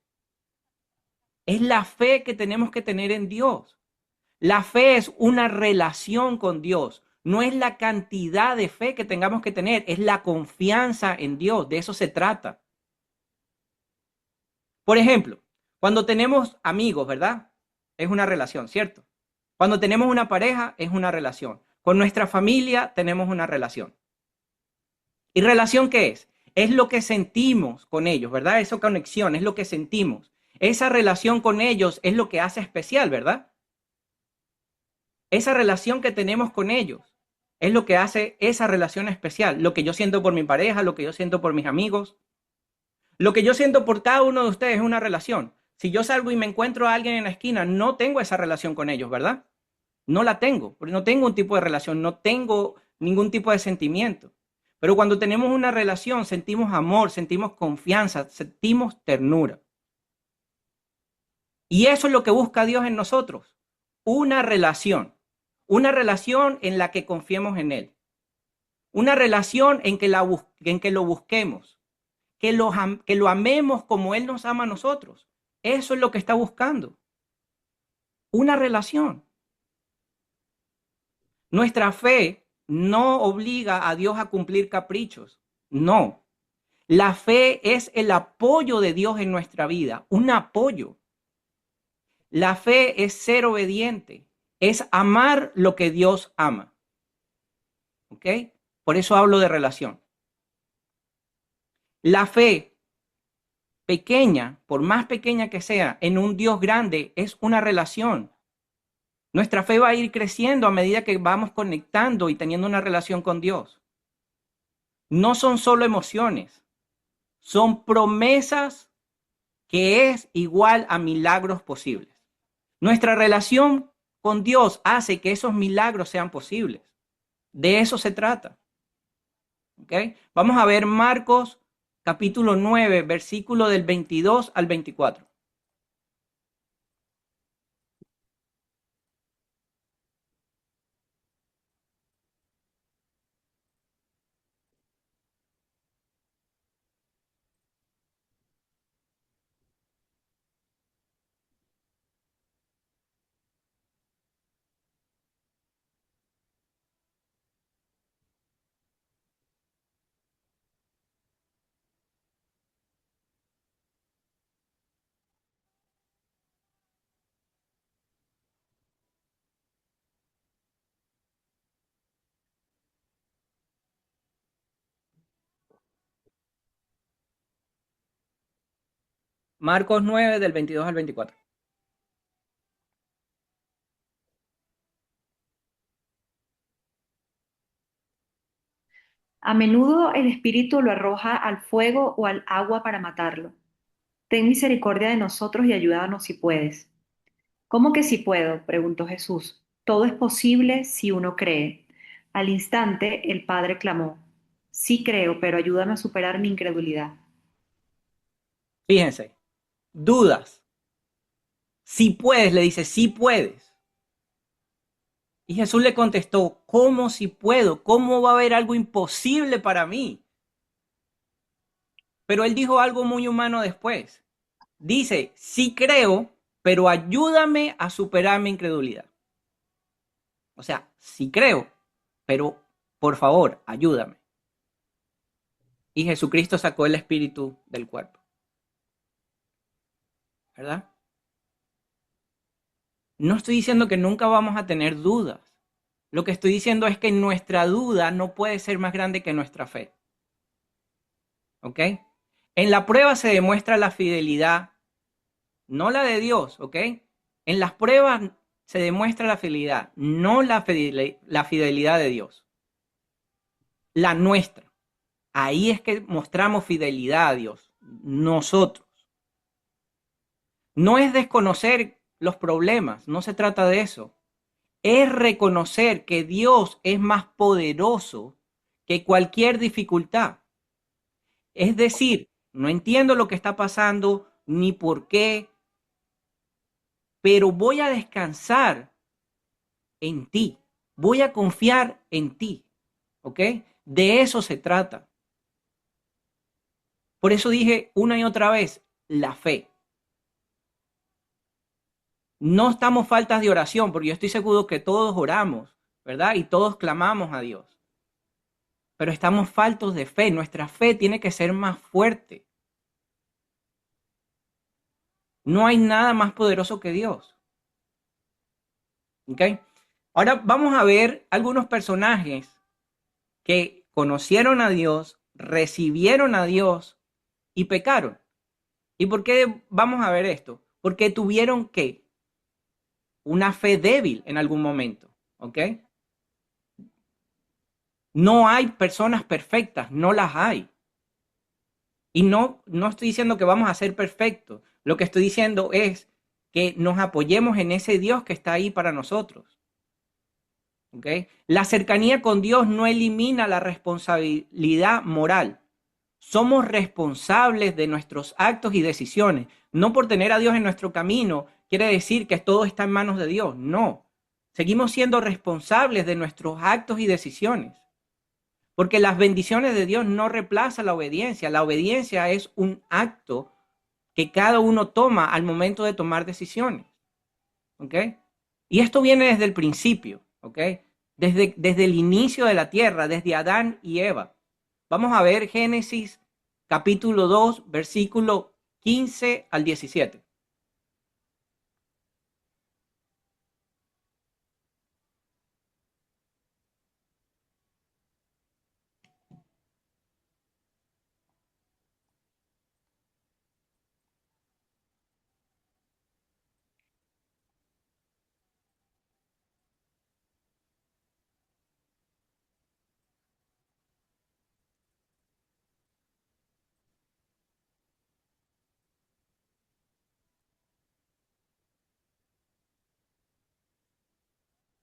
Es la fe que tenemos que tener en Dios. La fe es una relación con Dios. No es la cantidad de fe que tengamos que tener, es la confianza en Dios. De eso se trata. Por ejemplo, cuando tenemos amigos, ¿verdad? Es una relación, ¿cierto? Cuando tenemos una pareja, es una relación. Con nuestra familia tenemos una relación. ¿Y relación qué es? Es lo que sentimos con ellos, ¿verdad? Esa conexión es lo que sentimos. Esa relación con ellos es lo que hace especial, ¿verdad? Esa relación que tenemos con ellos es lo que hace esa relación especial. Lo que yo siento por mi pareja, lo que yo siento por mis amigos, lo que yo siento por cada uno de ustedes es una relación. Si yo salgo y me encuentro a alguien en la esquina, no tengo esa relación con ellos, ¿verdad? No la tengo, porque no tengo un tipo de relación, no tengo ningún tipo de sentimiento. Pero cuando tenemos una relación, sentimos amor, sentimos confianza, sentimos ternura. Y eso es lo que busca Dios en nosotros, una relación en la que confiemos en Él, una relación en que lo busquemos, que lo amemos como Él nos ama a nosotros. Eso es lo que está buscando, una relación. Nuestra fe no obliga a Dios a cumplir caprichos, no. La fe es el apoyo de Dios en nuestra vida, un apoyo. La fe es ser obediente, es amar lo que Dios ama. ¿Ok? Por eso hablo de relación. La fe pequeña, por más pequeña que sea, en un Dios grande, es una relación. Nuestra fe va a ir creciendo a medida que vamos conectando y teniendo una relación con Dios. No son solo emociones, son promesas que es igual a milagros posibles. Nuestra relación con Dios hace que esos milagros sean posibles. De eso se trata. ¿Ok? Vamos a ver Marcos capítulo 9, versículo del 22 al 24. Marcos 9 del 22 al 24. A menudo el espíritu lo arroja al fuego o al agua para matarlo. Ten misericordia de nosotros y ayúdanos si puedes. ¿Cómo que si puedo? Preguntó Jesús. Todo es posible si uno cree. Al instante el padre clamó, sí creo, pero ayúdame a superar mi incredulidad. Fíjense, dudas. Si puedes, le dice, si puedes. Y Jesús le contestó, ¿cómo si puedo? ¿Cómo va a haber algo imposible para mí? Pero él dijo algo muy humano después. Dice, sí creo, pero ayúdame a superar mi incredulidad. O sea, sí creo, pero por favor, ayúdame. Y Jesucristo sacó el espíritu del cuerpo. ¿Verdad? No estoy diciendo que nunca vamos a tener dudas. Lo que estoy diciendo es que nuestra duda no puede ser más grande que nuestra fe. ¿Ok? En la prueba se demuestra la fidelidad, no la de Dios, ¿ok? En las pruebas se demuestra la fidelidad, no la fidelidad de Dios. La nuestra. Ahí es que mostramos fidelidad a Dios, nosotros. No es desconocer los problemas, no se trata de eso. Es reconocer que Dios es más poderoso que cualquier dificultad. Es decir, no entiendo lo que está pasando ni por qué, pero voy a descansar en ti. Voy a confiar en ti. ¿Ok? De eso se trata. Por eso dije una y otra vez, la fe. No estamos faltas de oración, porque yo estoy seguro que todos oramos, ¿verdad? Y todos clamamos a Dios. Pero estamos faltos de fe. Nuestra fe tiene que ser más fuerte. No hay nada más poderoso que Dios. ¿Ok? Ahora vamos a ver algunos personajes que conocieron a Dios, recibieron a Dios y pecaron. ¿Y por qué vamos a ver esto? Porque tuvieron que una fe débil en algún momento, ¿ok? No hay personas perfectas, no las hay. Y no estoy diciendo que vamos a ser perfectos. Lo que estoy diciendo es que nos apoyemos en ese Dios que está ahí para nosotros. ¿Ok? La cercanía con Dios no elimina la responsabilidad moral. Somos responsables de nuestros actos y decisiones. No por tener a Dios en nuestro camino quiere decir que todo está en manos de Dios. No. Seguimos siendo responsables de nuestros actos y decisiones. Porque las bendiciones de Dios no reemplazan la obediencia. La obediencia es un acto que cada uno toma al momento de tomar decisiones. ¿Ok? Y esto viene desde el principio. ¿Ok? Desde el inicio de la tierra, desde Adán y Eva. Vamos a ver Génesis capítulo 2, versículo 15 al 17.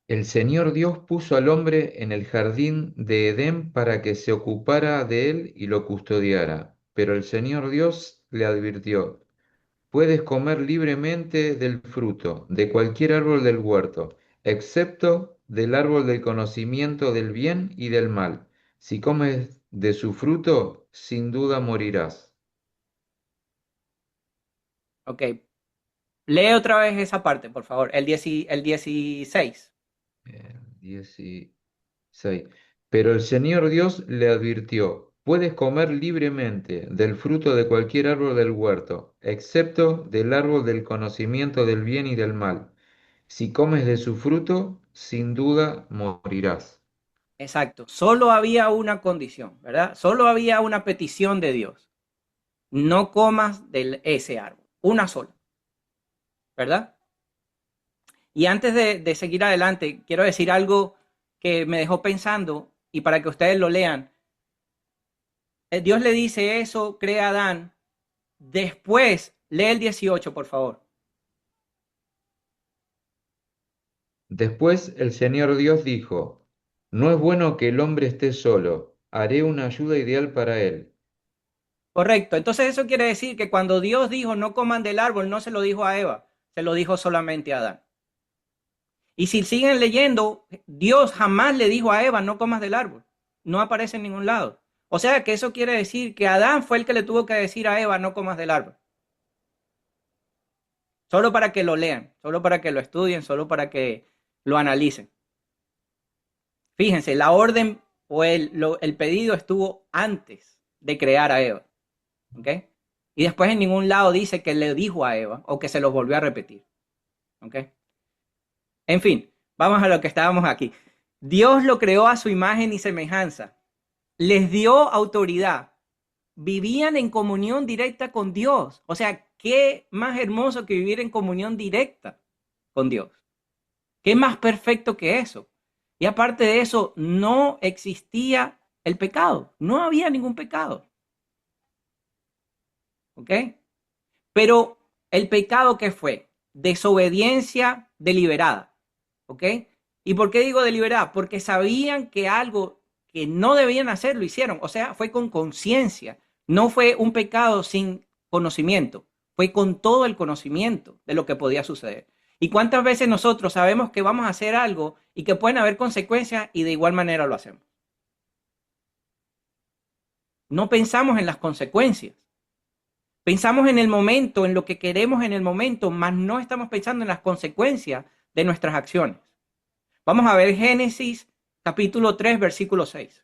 El Señor Dios puso al hombre en el jardín de Edén para que se ocupara de él y lo custodiara. Pero el Señor Dios le advirtió: puedes comer libremente del fruto de cualquier árbol del huerto, excepto del árbol del conocimiento del bien y del mal. Si comes de su fruto, sin duda morirás. Ok, lee otra vez esa parte, por favor. El 16. 16. Pero el Señor Dios le advirtió: puedes comer libremente del fruto de cualquier árbol del huerto, excepto del árbol del conocimiento del bien y del mal. Si comes de su fruto, sin duda morirás. Exacto. Solo había una condición, ¿verdad? Solo había una petición de Dios. No comas de ese árbol. Una sola, ¿verdad? Y antes de seguir adelante, quiero decir algo que me dejó pensando y para que ustedes lo lean. Dios le dice eso, crea a Adán. Después, lee el 18, por favor. Después el Señor Dios dijo: no es bueno que el hombre esté solo, haré una ayuda ideal para él. Correcto. Entonces eso quiere decir que cuando Dios dijo no coman del árbol, no se lo dijo a Eva, se lo dijo solamente a Adán. Y si siguen leyendo, Dios jamás le dijo a Eva no comas del árbol. No aparece en ningún lado. O sea que eso quiere decir que Adán fue el que le tuvo que decir a Eva no comas del árbol. Solo para que lo lean, solo para que lo estudien, solo para que lo analicen. Fíjense, la orden o el pedido estuvo antes de crear a Eva. ¿Ok? Y después en ningún lado dice que le dijo a Eva o que se lo volvió a repetir. ¿Ok? En fin, vamos a lo que estábamos aquí. Dios lo creó a su imagen y semejanza. Les dio autoridad. Vivían en comunión directa con Dios. O sea, qué más hermoso que vivir en comunión directa con Dios. ¿Qué más perfecto que eso? Y aparte de eso, no existía el pecado. No había ningún pecado. ¿Ok? Pero el pecado, ¿qué fue? Desobediencia deliberada. ¿Ok? ¿Y por qué digo deliberada? Porque sabían que algo que no debían hacer lo hicieron. O sea, fue con conciencia. No fue un pecado sin conocimiento. Fue con todo el conocimiento de lo que podía suceder. ¿Y cuántas veces nosotros sabemos que vamos a hacer algo y que pueden haber consecuencias y de igual manera lo hacemos? No pensamos en las consecuencias. Pensamos en el momento, en lo que queremos en el momento, mas no estamos pensando en las consecuencias de nuestras acciones. Vamos a ver Génesis capítulo 3, versículo 6.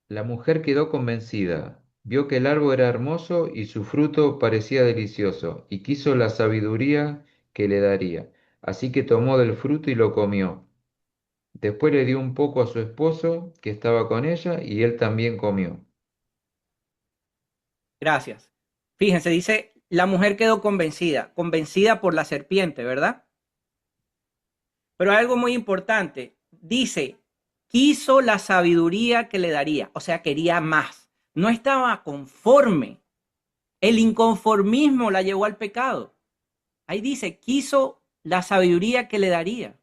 La mujer quedó convencida, vio que el árbol era hermoso y su fruto parecía delicioso, y quiso la sabiduría que le daría. Así que tomó del fruto y lo comió. Después le dio un poco a su esposo, que estaba con ella, y él también comió. Gracias. Fíjense, dice, la mujer quedó convencida, convencida por la serpiente, ¿verdad? Pero hay algo muy importante. Dice, quiso la sabiduría que le daría, o sea, quería más. No estaba conforme. El inconformismo la llevó al pecado. Ahí dice, quiso la sabiduría que le daría.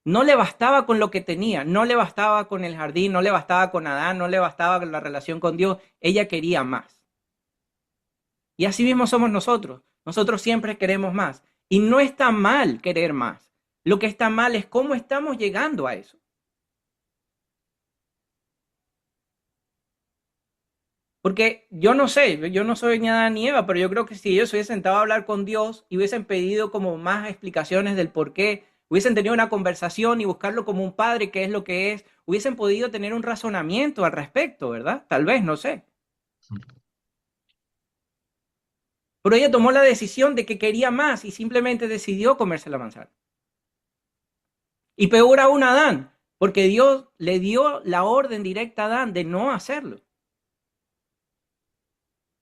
No le bastaba con lo que tenía, no le bastaba con el jardín, no le bastaba con Adán, no le bastaba con la relación con Dios. Ella quería más. Y así mismo somos nosotros. Nosotros siempre queremos más. Y no está mal querer más. Lo que está mal es cómo estamos llegando a eso. Porque yo no sé, yo no soy ni Adán ni Eva, pero yo creo que si ellos se hubiesen sentado a hablar con Dios y hubiesen pedido como más explicaciones del por qué, hubiesen tenido una conversación y buscarlo como un padre, qué es lo que es, hubiesen podido tener un razonamiento al respecto, ¿verdad? Tal vez, no sé. Pero ella tomó la decisión de que quería más y simplemente decidió comerse la manzana. Y peor aún a Adán, porque Dios le dio la orden directa a Adán de no hacerlo.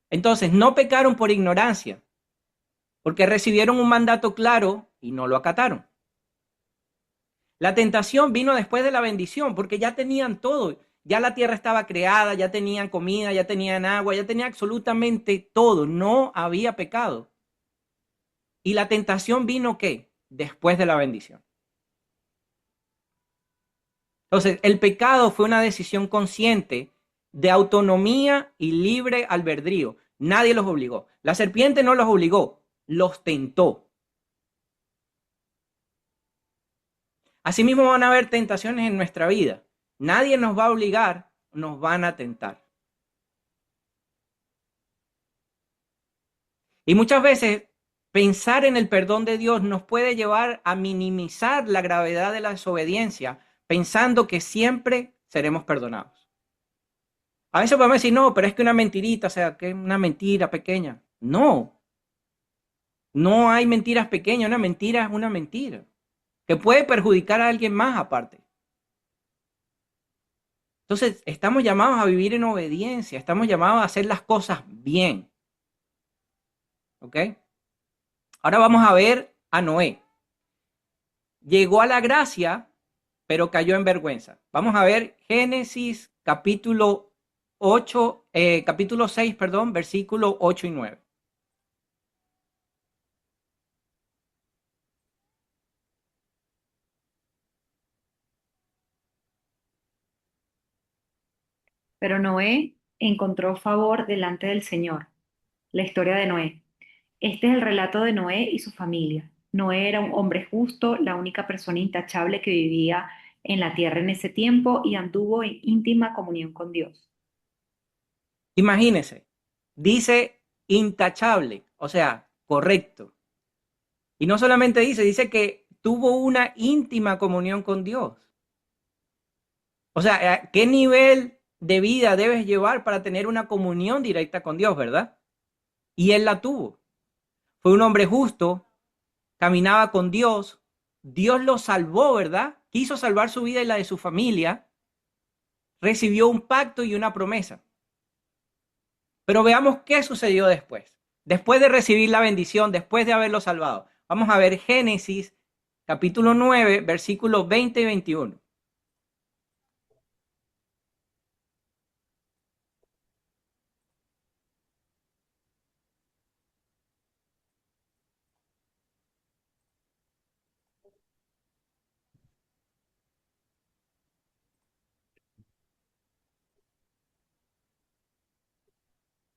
Entonces, no pecaron por ignorancia, porque recibieron un mandato claro y no lo acataron. La tentación vino después de la bendición, porque ya tenían todo. Ya la tierra estaba creada, ya tenían comida, ya tenían agua, ya tenían absolutamente todo. No había pecado. Y la tentación vino, ¿qué? Después de la bendición. Entonces, el pecado fue una decisión consciente de autonomía y libre albedrío. Nadie los obligó. La serpiente no los obligó, los tentó. Asimismo van a haber tentaciones en nuestra vida. Nadie nos va a obligar, nos van a tentar. Y muchas veces pensar en el perdón de Dios nos puede llevar a minimizar la gravedad de la desobediencia, pensando que siempre seremos perdonados. A veces podemos decir, no, pero es que una mentirita, o sea, que es una mentira pequeña. No, no hay mentiras pequeñas, una mentira es una mentira, que puede perjudicar a alguien más aparte. Entonces, estamos llamados a vivir en obediencia, estamos llamados a hacer las cosas bien. ¿Ok? Ahora vamos a ver a Noé. Llegó a la gracia, pero cayó en vergüenza. Vamos a ver Génesis capítulo 8, capítulo 6, perdón, versículo 8 y 9. Pero Noé encontró favor delante del Señor. La historia de Noé. Este es el relato de Noé y su familia. Noé era un hombre justo, la única persona intachable que vivía en la tierra en ese tiempo y anduvo en íntima comunión con Dios. Imagínese, dice intachable, o sea, correcto. Y no solamente dice que tuvo una íntima comunión con Dios. O sea, ¿a qué nivel de vida debes llevar para tener una comunión directa con Dios, verdad? Y él la tuvo. Fue un hombre justo, caminaba con Dios, Dios lo salvó, ¿verdad? Quiso salvar su vida y la de su familia, recibió un pacto y una promesa. Pero veamos qué sucedió después. Después de recibir la bendición, después de haberlo salvado. Vamos a ver Génesis capítulo 9, versículos 20 y 21.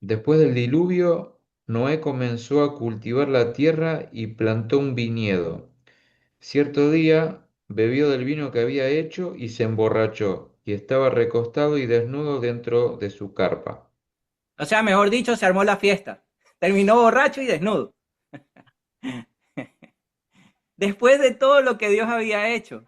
Después del diluvio, Noé comenzó a cultivar la tierra y plantó un viñedo. Cierto día bebió del vino que había hecho y se emborrachó, y estaba recostado y desnudo dentro de su carpa. O sea, mejor dicho, se armó la fiesta. Terminó borracho y desnudo. Después de todo lo que Dios había hecho.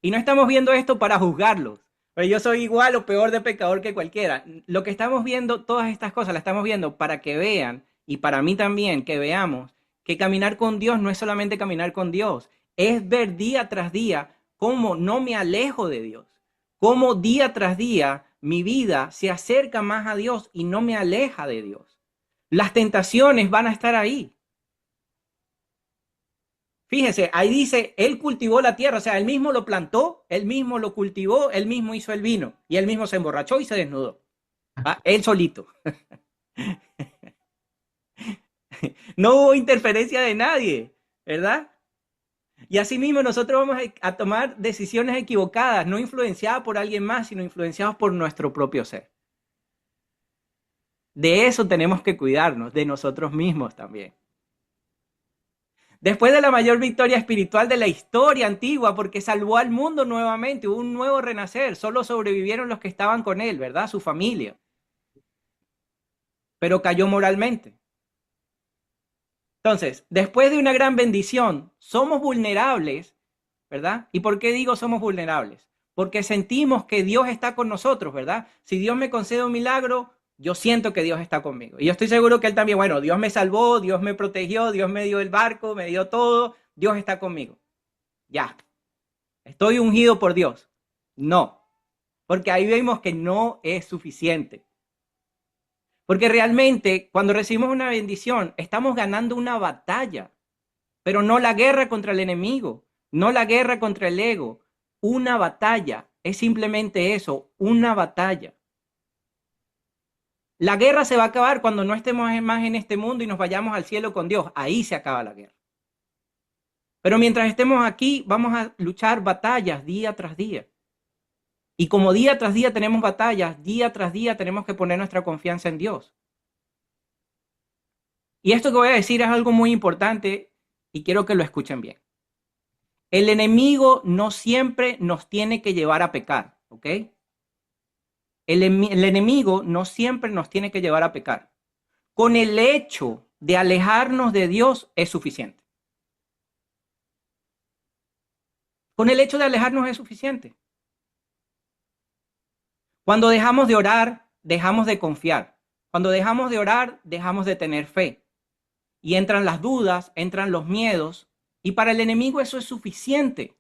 Y no estamos viendo esto para juzgarlos. Pero yo soy igual o peor de pecador que cualquiera. Lo que estamos viendo, todas estas cosas las estamos viendo para que vean, y para mí también, que veamos que caminar con Dios no es solamente caminar con Dios, es ver día tras día cómo no me alejo de Dios, cómo día tras día mi vida se acerca más a Dios y no me aleja de Dios. Las tentaciones van a estar ahí. Fíjese, ahí dice, él cultivó la tierra, o sea, él mismo lo plantó, él mismo lo cultivó, él mismo hizo el vino y él mismo se emborrachó y se desnudó. ¿Va? Él solito. No hubo interferencia de nadie, ¿verdad? Y así mismo nosotros vamos a tomar decisiones equivocadas, no influenciadas por alguien más, sino influenciados por nuestro propio ser. De eso tenemos que cuidarnos, de nosotros mismos también. Después de la mayor victoria espiritual de la historia antigua, porque salvó al mundo nuevamente, hubo un nuevo renacer, solo sobrevivieron los que estaban con él, ¿verdad? Su familia. Pero cayó moralmente. Entonces, después de una gran bendición, somos vulnerables, ¿verdad? ¿Y por qué digo somos vulnerables? Porque sentimos que Dios está con nosotros, ¿verdad? Si Dios me concede un milagro, yo siento que Dios está conmigo. Y yo estoy seguro que Él también, bueno, Dios me salvó, Dios me protegió, Dios me dio el barco, me dio todo, Dios está conmigo. Ya, estoy ungido por Dios. No, porque ahí vemos que no es suficiente. Porque realmente cuando recibimos una bendición, estamos ganando una batalla, pero no la guerra contra el enemigo, no la guerra contra el ego. Una batalla es simplemente eso, una batalla. La guerra se va a acabar cuando no estemos más en este mundo y nos vayamos al cielo con Dios. Ahí se acaba la guerra. Pero mientras estemos aquí, vamos a luchar batallas día tras día. Y como día tras día tenemos batallas, día tras día tenemos que poner nuestra confianza en Dios. Y esto que voy a decir es algo muy importante y quiero que lo escuchen bien. El enemigo no siempre nos tiene que llevar a pecar, ¿ok? El enemigo no siempre nos tiene que llevar a pecar. Con el hecho de alejarnos de Dios es suficiente. Con el hecho de alejarnos es suficiente. Cuando dejamos de orar, dejamos de confiar. Cuando dejamos de orar, dejamos de tener fe. Y entran las dudas, entran los miedos, y para el enemigo eso es suficiente.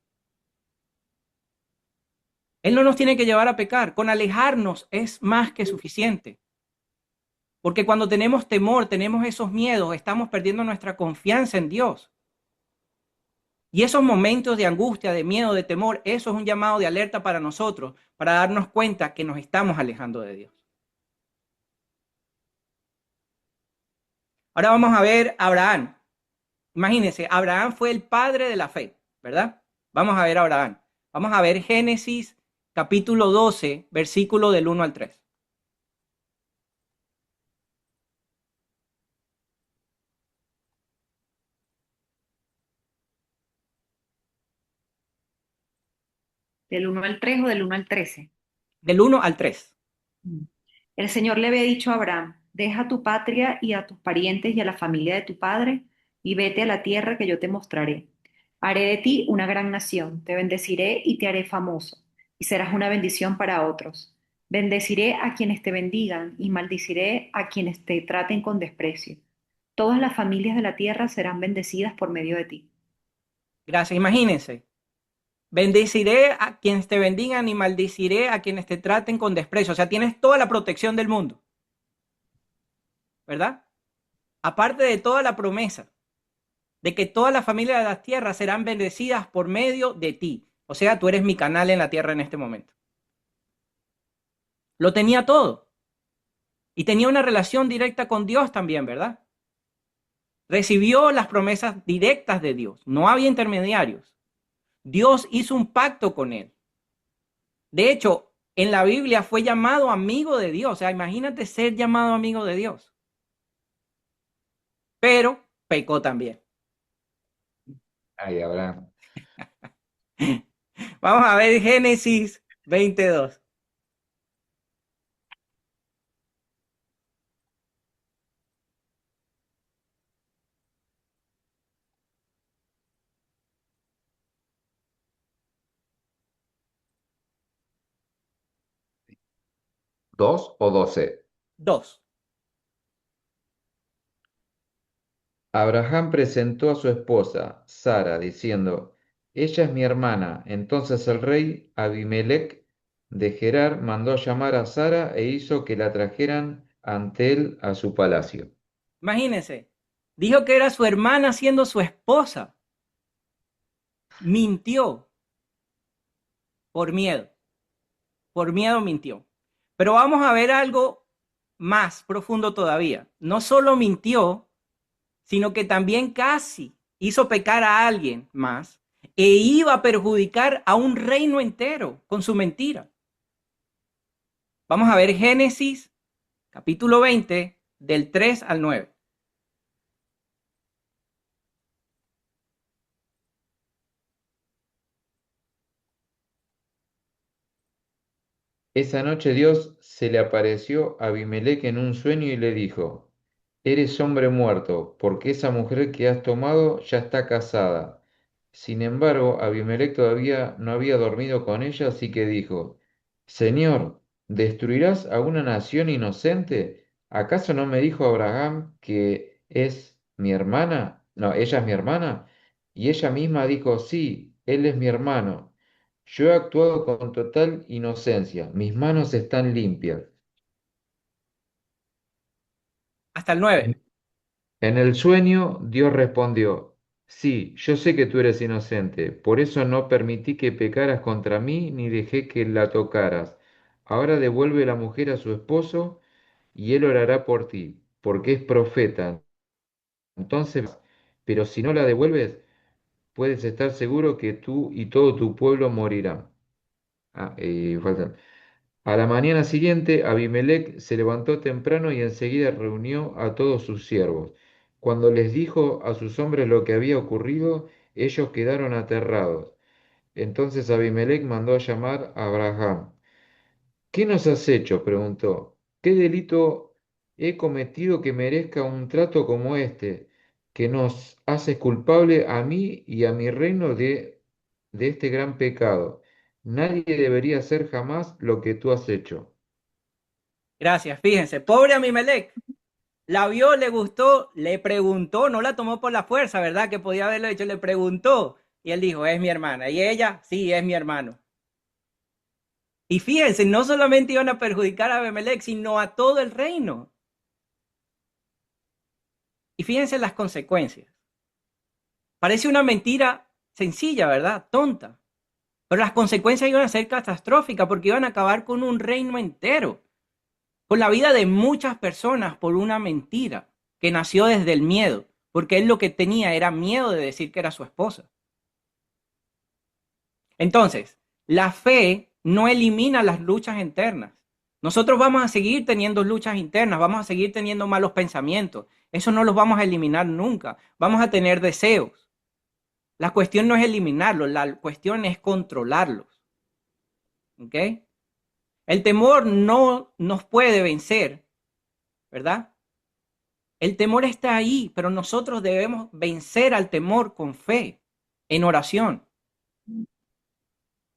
Él no nos tiene que llevar a pecar, con alejarnos es más que suficiente. Porque cuando tenemos temor, tenemos esos miedos, estamos perdiendo nuestra confianza en Dios. Y esos momentos de angustia, de miedo, de temor, eso es un llamado de alerta para nosotros, para darnos cuenta que nos estamos alejando de Dios. Ahora vamos a ver a Abraham. Imagínense, Abraham fue el padre de la fe, ¿verdad? Vamos a ver a Abraham. Vamos a ver Génesis capítulo 12, versículo del 1 al 3. ¿Del 1 al 3 o del 1 al 13? Del 1 al 3. El Señor le había dicho a Abraham, deja tu patria y a tus parientes y a la familia de tu padre y vete a la tierra que yo te mostraré. Haré de ti una gran nación, te bendeciré y te haré famoso, y serás una bendición para otros. Bendeciré a quienes te bendigan y maldiciré a quienes te traten con desprecio. Todas las familias de la tierra serán bendecidas por medio de ti. Gracias. Imagínense. Bendeciré a quienes te bendigan y maldiciré a quienes te traten con desprecio. O sea, tienes toda la protección del mundo, ¿verdad? Aparte de toda la promesa de que todas las familias de las tierras serán bendecidas por medio de ti. O sea, tú eres mi canal en la tierra en este momento. Lo tenía todo. Y tenía una relación directa con Dios también, ¿verdad? Recibió las promesas directas de Dios. No había intermediarios. Dios hizo un pacto con él. De hecho, en la Biblia fue llamado amigo de Dios. O sea, imagínate ser llamado amigo de Dios. Pero pecó también. Ay, Abraham. Vamos a ver Génesis 22. ¿2 o 12? 2. Abraham presentó a su esposa, Sara, diciendo, ella es mi hermana. Entonces el rey Abimelec de Gerar mandó llamar a Sara e hizo que la trajeran ante él a su palacio. Imagínense, dijo que era su hermana siendo su esposa. Mintió por miedo. Por miedo mintió. Pero vamos a ver algo más profundo todavía. No solo mintió, sino que también casi hizo pecar a alguien más e iba a perjudicar a un reino entero con su mentira. Vamos a ver Génesis capítulo 20 del 3 al 9. Esa noche Dios se le apareció a Abimelec en un sueño y le dijo, eres hombre muerto, porque esa mujer que has tomado ya está casada. Sin embargo, Abimelec todavía no había dormido con ella, así que dijo, Señor, ¿destruirás a una nación inocente? ¿Acaso no me dijo Abraham que es mi hermana? No, ella es mi hermana. Y ella misma dijo, sí, él es mi hermano. Yo he actuado con total inocencia, mis manos están limpias. Hasta el 9. En el sueño, Dios respondió, sí, yo sé que tú eres inocente, por eso no permití que pecaras contra mí ni dejé que la tocaras. Ahora devuelve la mujer a su esposo y él orará por ti, porque es profeta. Entonces, pero si no la devuelves, puedes estar seguro que tú y todo tu pueblo morirán. Falta. A la mañana siguiente, Abimelec se levantó temprano y enseguida reunió a todos sus siervos. Cuando les dijo a sus hombres lo que había ocurrido, ellos quedaron aterrados. Entonces Abimelec mandó a llamar a Abraham. ¿Qué nos has hecho? Preguntó. ¿Qué delito he cometido que merezca un trato como este, que nos haces culpable a mí y a mi reino de este gran pecado? Nadie debería hacer jamás lo que tú has hecho. Gracias, fíjense, pobre Amimelec. La vio, le gustó, le preguntó, no la tomó por la fuerza, ¿verdad? Que podía haberlo hecho, le preguntó. Y él dijo, es mi hermana. Y ella, sí, es mi hermano. Y fíjense, no solamente iban a perjudicar a Abimelec, sino a todo el reino. Y fíjense las consecuencias. Parece una mentira sencilla, ¿verdad? Tonta. Pero las consecuencias iban a ser catastróficas porque iban a acabar con un reino entero, con la vida de muchas personas por una mentira que nació desde el miedo, porque él lo que tenía era miedo de decir que era su esposa. Entonces, la fe no elimina las luchas internas. Nosotros vamos a seguir teniendo luchas internas, vamos a seguir teniendo malos pensamientos. Eso no los vamos a eliminar nunca. Vamos a tener deseos. La cuestión no es eliminarlos, la cuestión es controlarlos. ¿Ok? El temor no nos puede vencer, ¿verdad? El temor está ahí, pero nosotros debemos vencer al temor con fe, en oración.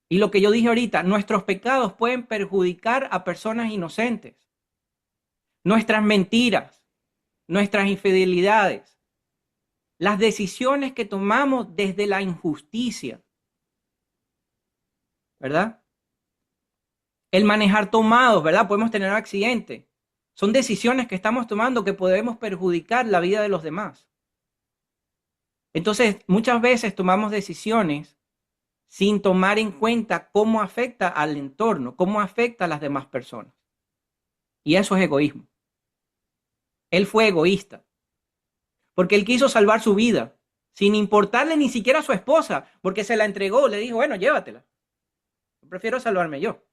Y lo que yo dije ahorita, nuestros pecados pueden perjudicar a personas inocentes. Nuestras mentiras, nuestras infidelidades, las decisiones que tomamos desde la injusticia, ¿verdad? El manejar tomados, ¿verdad? Podemos tener un accidente. Son decisiones que estamos tomando que podemos perjudicar la vida de los demás. Entonces, muchas veces tomamos decisiones sin tomar en cuenta cómo afecta al entorno, cómo afecta a las demás personas. Y eso es egoísmo. Él fue egoísta, porque él quiso salvar su vida, sin importarle ni siquiera a su esposa, porque se la entregó, le dijo, bueno, llévatela. Prefiero salvarme yo.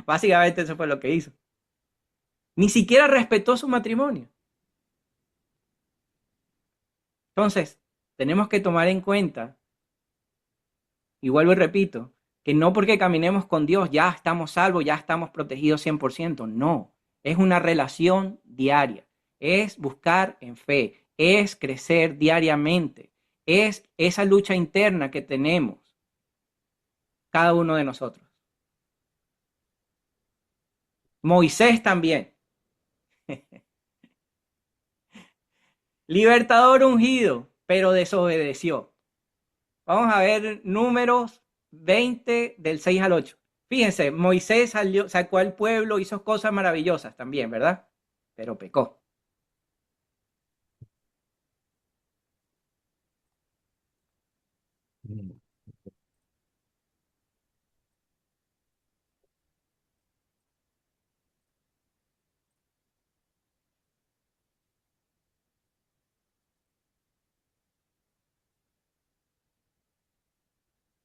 Básicamente eso fue lo que hizo. Ni siquiera respetó su matrimonio. Entonces, tenemos que tomar en cuenta, y vuelvo y repito, que no porque caminemos con Dios ya estamos salvos, ya estamos protegidos 100%. No, es una relación diaria. Es buscar en fe, es crecer diariamente, es esa lucha interna que tenemos cada uno de nosotros. Moisés también. Libertador ungido, pero desobedeció. Vamos a ver Números 20 del 6 al 8. Fíjense, Moisés sacó al pueblo, hizo cosas maravillosas también, ¿verdad? Pero pecó.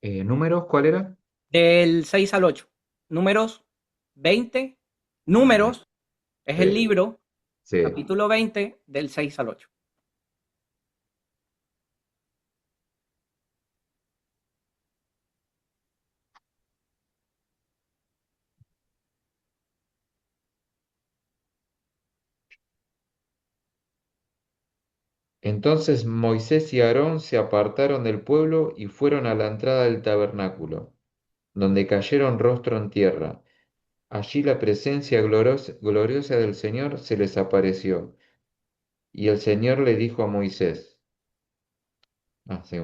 ¿Números cuál era? Del 6 al 8. Números 20. Números es el Sí, libro, sí. capítulo 20, del 6 al 8. Entonces Moisés y Aarón se apartaron del pueblo y fueron a la entrada del tabernáculo, donde cayeron rostro en tierra. Allí la presencia gloriosa del Señor se les apareció. Y el Señor le dijo a Moisés, sí,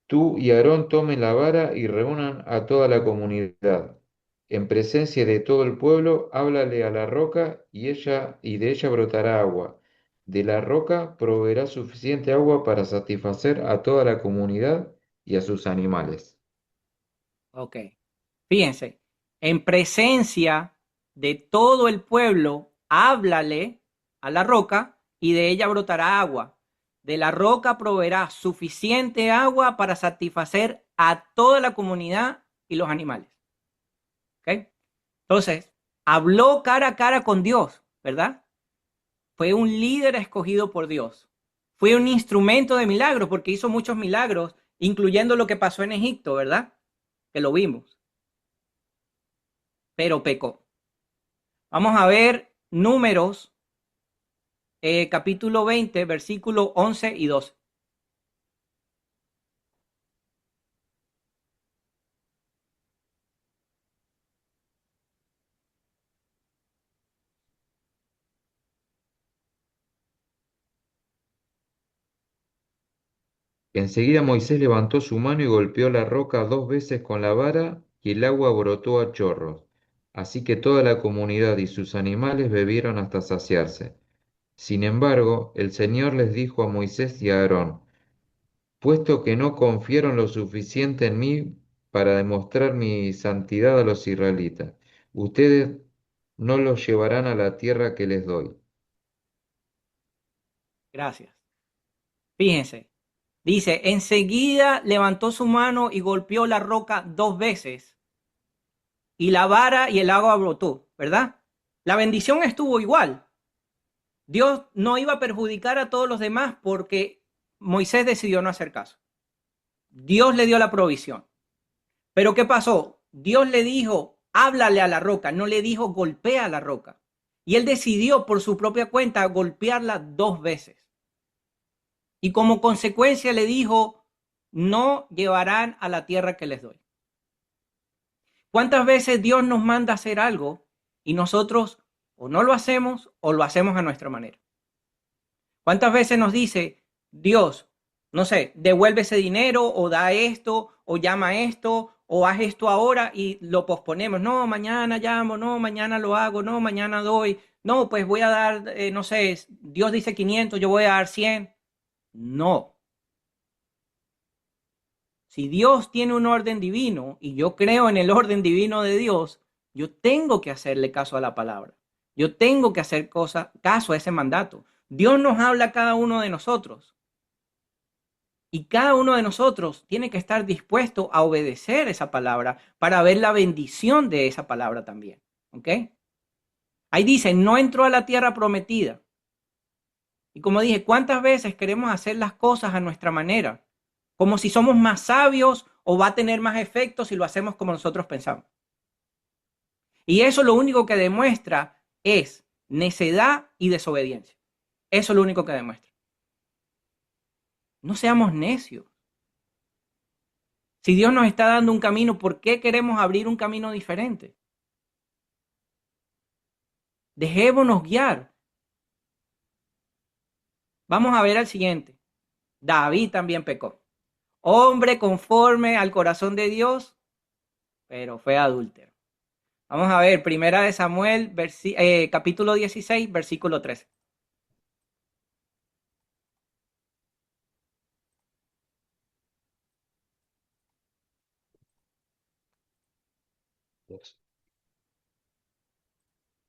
tú y Aarón tomen la vara y reúnan a toda la comunidad. En presencia de todo el pueblo, háblale a la roca y de ella brotará agua. De la roca proveerá suficiente agua para satisfacer a toda la comunidad y a sus animales. Ok. Fíjense, en presencia de todo el pueblo, háblale a la roca y de ella brotará agua. De la roca proveerá suficiente agua para satisfacer a toda la comunidad y los animales. ¿Ok? Entonces, habló cara a cara con Dios, ¿verdad? Fue un líder escogido por Dios. Fue un instrumento de milagros porque hizo muchos milagros, incluyendo lo que pasó en Egipto, ¿verdad? Que lo vimos, pero pecó. Vamos a ver Números, capítulo 20, versículos 11 y 12. Enseguida Moisés levantó su mano y golpeó la roca 2 veces con la vara, y el agua brotó a chorros. Así que toda la comunidad y sus animales bebieron hasta saciarse. Sin embargo, el Señor les dijo a Moisés y a Aarón, puesto que no confiaron lo suficiente en mí para demostrar mi santidad a los israelitas, ustedes no los llevarán a la tierra que les doy. Gracias. Fíjense, dice, enseguida levantó su mano y golpeó la roca 2 veces, y la vara y el agua brotó, ¿verdad? La bendición estuvo igual. Dios no iba a perjudicar a todos los demás porque Moisés decidió no hacer caso. Dios le dio la provisión. Pero ¿qué pasó? Dios le dijo, háblale a la roca, no le dijo, golpea a la roca. Y él decidió por su propia cuenta golpearla 2 veces. Y como consecuencia le dijo, no llevarán a la tierra que les doy. ¿Cuántas veces Dios nos manda a hacer algo y nosotros o no lo hacemos o lo hacemos a nuestra manera? ¿Cuántas veces nos dice Dios, no sé, devuelve ese dinero o da esto o llama esto o haz esto ahora y lo posponemos? No, mañana llamo, no, mañana lo hago, no, mañana doy, no, pues voy a dar, no sé, Dios dice 500, yo voy a dar 100. No. Si Dios tiene un orden divino y yo creo en el orden divino de Dios, yo tengo que hacerle caso a la palabra. Yo tengo que hacer caso a ese mandato. Dios nos habla a cada uno de nosotros y cada uno de nosotros tiene que estar dispuesto a obedecer esa palabra para ver la bendición de esa palabra también. ¿Ok? Ahí dice, no entró a la tierra prometida. Y como dije, ¿cuántas veces queremos hacer las cosas a nuestra manera? Como si somos más sabios o va a tener más efecto si lo hacemos como nosotros pensamos. Y eso lo único que demuestra es necedad y desobediencia. Eso es lo único que demuestra. No seamos necios. Si Dios nos está dando un camino, ¿por qué queremos abrir un camino diferente? Dejémonos guiar. Vamos a ver al siguiente. David también pecó. Hombre conforme al corazón de Dios, pero fue adúltero. Vamos a ver, Primera de Samuel, capítulo 16, versículo 13.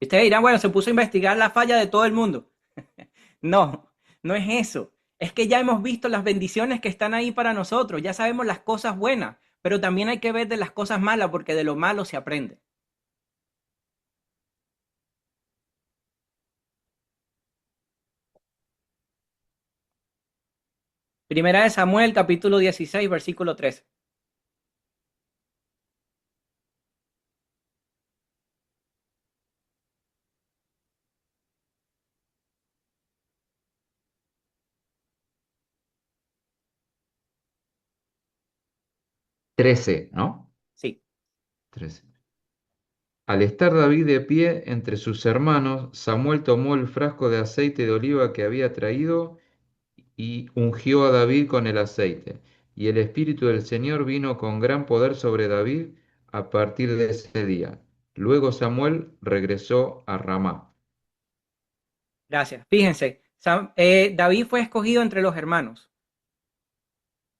Y ustedes dirán, bueno, se puso a investigar la falla de todo el mundo. No, no es eso. Es que ya hemos visto las bendiciones que están ahí para nosotros, ya sabemos las cosas buenas, pero también hay que ver de las cosas malas porque de lo malo se aprende. Primera de Samuel, capítulo 16, versículo 13. 13, ¿no? Sí, 13. Al estar David de pie entre sus hermanos, Samuel tomó el frasco de aceite de oliva que había traído y ungió a David con el aceite. Y el Espíritu del Señor vino con gran poder sobre David a partir de ese día. Luego Samuel regresó a Ramá. gracias. Fíjense, David fue escogido entre los hermanos,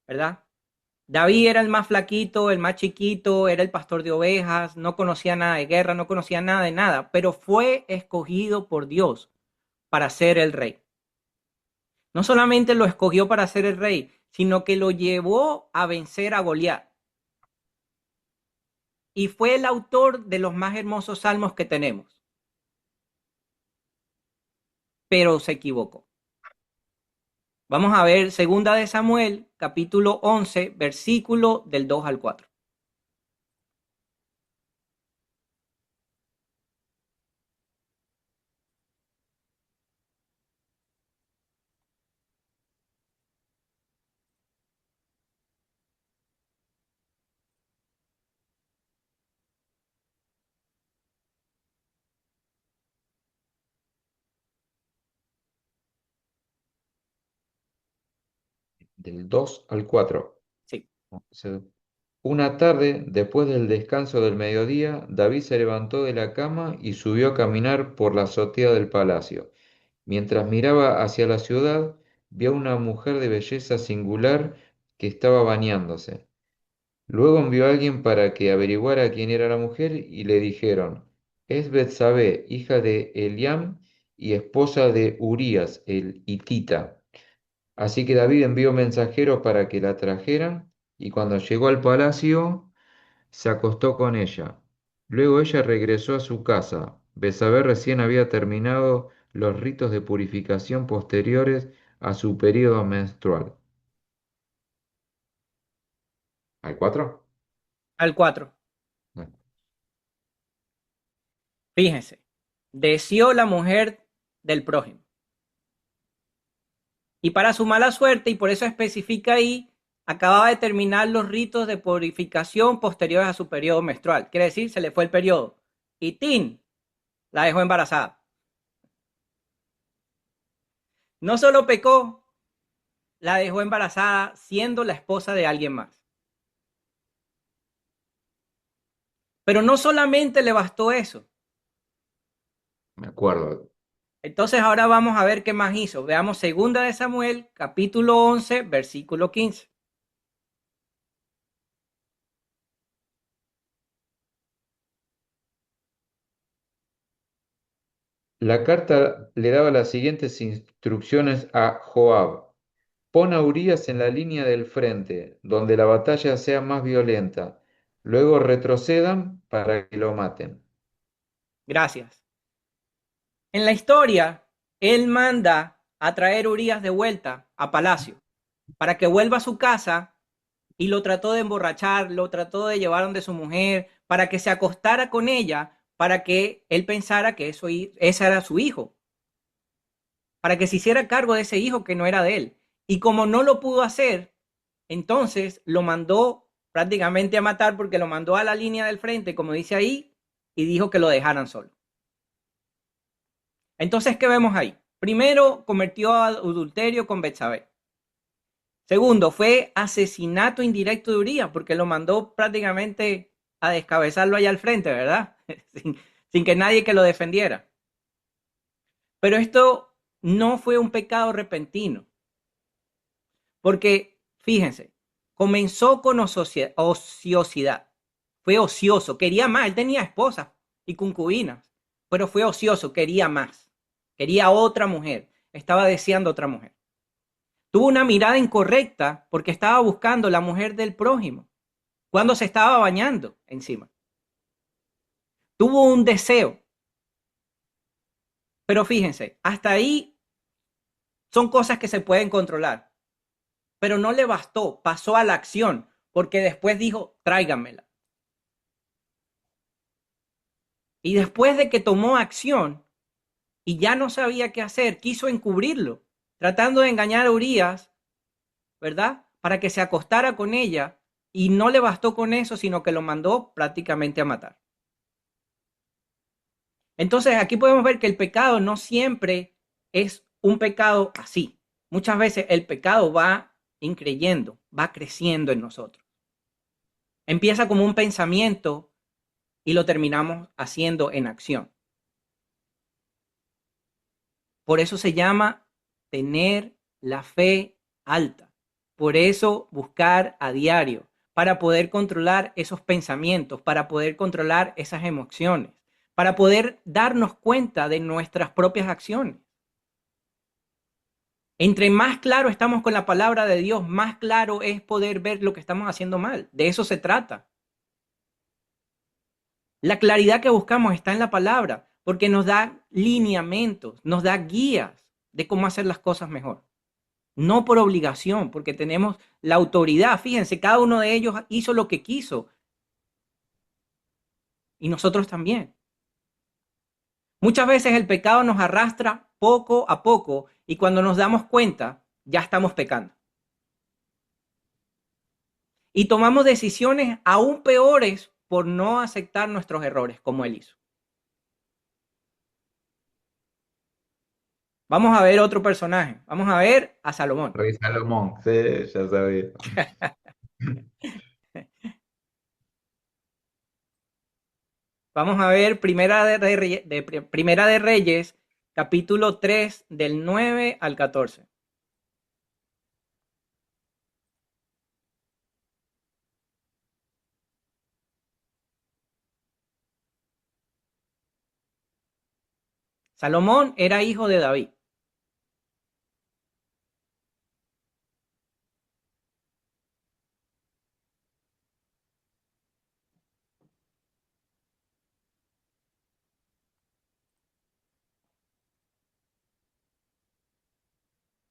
¿verdad? David era el más flaquito, el más chiquito, era el pastor de ovejas, no conocía nada de guerra, no conocía nada de nada, pero fue escogido por Dios para ser el rey. No solamente lo escogió para ser el rey, sino que lo llevó a vencer a Goliat. Y fue el autor de los más hermosos salmos que tenemos. Pero se equivocó. Vamos a ver Segunda de Samuel, capítulo 11, versículo del 2 al 4. Del 2 al 4. Sí, Una tarde, después del descanso del mediodía, David se levantó de la cama y subió a caminar por la azotea del palacio. Mientras miraba hacia la ciudad, vio a una mujer de belleza singular que estaba bañándose. Luego envió a alguien para que averiguara quién era la mujer y le dijeron, es Betsabé, hija de Eliam y esposa de Urías, el hitita. Así que David envió mensajeros para que la trajeran y cuando llegó al palacio se acostó con ella. Luego ella regresó a su casa. Betsabé recién había terminado los ritos de purificación posteriores a su periodo menstrual. ¿Hay cuatro? al 4. Bueno. Fíjense, deseó la mujer del prójimo. Y para su mala suerte, y por eso especifica ahí, acababa de terminar los ritos de purificación posteriores a su periodo menstrual. Quiere decir, se le fue el periodo. Y Tin la dejó embarazada. No solo pecó, la dejó embarazada siendo la esposa de alguien más. Pero no solamente le bastó eso. Me acuerdo. Entonces ahora vamos a ver qué más hizo. Veamos Segunda de Samuel, capítulo 11, versículo 15. La carta le daba las siguientes instrucciones a Joab. Pon a Urías en la línea del frente, donde la batalla sea más violenta. Luego retrocedan para que lo maten. Gracias. En la historia, él manda a traer a Urías de vuelta a palacio para que vuelva a su casa y lo trató de emborrachar, lo trató de llevar donde su mujer, para que se acostara con ella, para que él pensara que ese era su hijo, para que se hiciera cargo de ese hijo que no era de él. Y como no lo pudo hacer, entonces lo mandó prácticamente a matar porque lo mandó a la línea del frente, como dice ahí, y dijo que lo dejaran solo. Entonces, ¿qué vemos ahí? Primero, cometió adulterio con Betsabé. Segundo, fue asesinato indirecto de Urías, porque lo mandó prácticamente a descabezarlo allá al frente, ¿verdad? sin que nadie que lo defendiera. Pero esto no fue un pecado repentino, porque fíjense, comenzó con ociosidad, fue ocioso, quería más, él tenía esposas y concubinas, pero fue ocioso, quería más, quería otra mujer, estaba deseando otra mujer. Tuvo una mirada incorrecta porque estaba buscando la mujer del prójimo cuando se estaba bañando encima. Tuvo un deseo, pero fíjense, hasta ahí son cosas que se pueden controlar. Pero no le bastó, pasó a la acción, porque después dijo, tráiganmela. Y después de que tomó acción y ya no sabía qué hacer, quiso encubrirlo, tratando de engañar a Urías, ¿verdad? Para que se acostara con ella, y no le bastó con eso, sino que lo mandó prácticamente a matar. Entonces aquí podemos ver que el pecado no siempre es un pecado así. Muchas veces el pecado va increyendo, va creciendo en nosotros. Empieza como un pensamiento y lo terminamos haciendo en acción. Por eso se llama tener la fe alta. Por eso buscar a diario, para poder controlar esos pensamientos, para poder controlar esas emociones, para poder darnos cuenta de nuestras propias acciones. Entre más claro estamos con la palabra de Dios, más claro es poder ver lo que estamos haciendo mal. De eso se trata. La claridad que buscamos está en la palabra, porque nos da lineamientos, nos da guías de cómo hacer las cosas mejor. No por obligación, porque tenemos la autoridad. Fíjense, cada uno de ellos hizo lo que quiso y nosotros también. Muchas veces el pecado nos arrastra poco a poco y cuando nos damos cuenta, ya estamos pecando. Y tomamos decisiones aún peores por no aceptar nuestros errores, como él hizo. Vamos a ver otro personaje. Vamos a ver a Salomón. Rey Salomón, sí, ya sabía. Vamos a ver Primera de Reyes, capítulo 3, del 9 al 14. Salomón era hijo de David.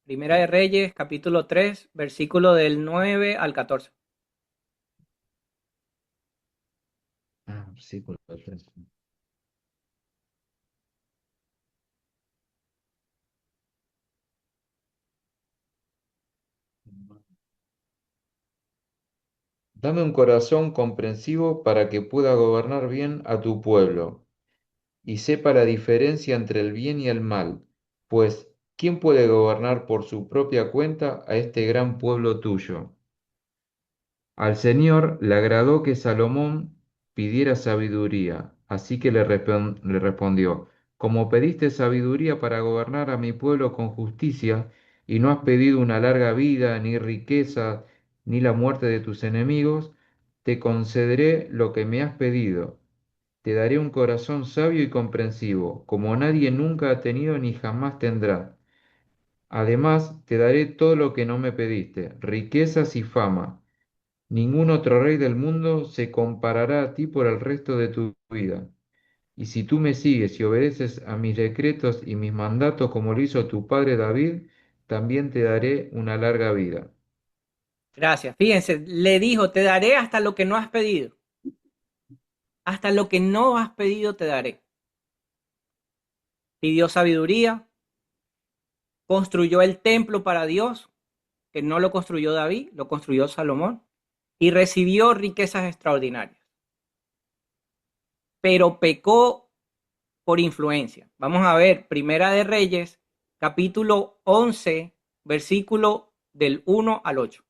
Primera de Reyes, capítulo 3, versículo del 9 al 14. Versículo 3. Dame un corazón comprensivo para que pueda gobernar bien a tu pueblo y sepa la diferencia entre el bien y el mal, pues ¿quién puede gobernar por su propia cuenta a este gran pueblo tuyo? Al Señor le agradó que Salomón pidiera sabiduría, así que le respondió, como pediste sabiduría para gobernar a mi pueblo con justicia, y no has pedido una larga vida, ni riqueza, ni la muerte de tus enemigos, te concederé lo que me has pedido. Te daré un corazón sabio y comprensivo, como nadie nunca ha tenido ni jamás tendrá. Además, te daré todo lo que no me pediste, riquezas y fama. Ningún otro rey del mundo se comparará a ti por el resto de tu vida. Y si tú me sigues y obedeces a mis decretos y mis mandatos como lo hizo tu padre David, también te daré una larga vida. Gracias. Fíjense, le dijo, te daré hasta lo que no has pedido. Hasta lo que no has pedido te daré. Pidió sabiduría, construyó el templo para Dios, que no lo construyó David, lo construyó Salomón, y recibió riquezas extraordinarias. Pero pecó por influencia. Vamos a ver Primera de Reyes, capítulo 11, versículo del 1 al 8.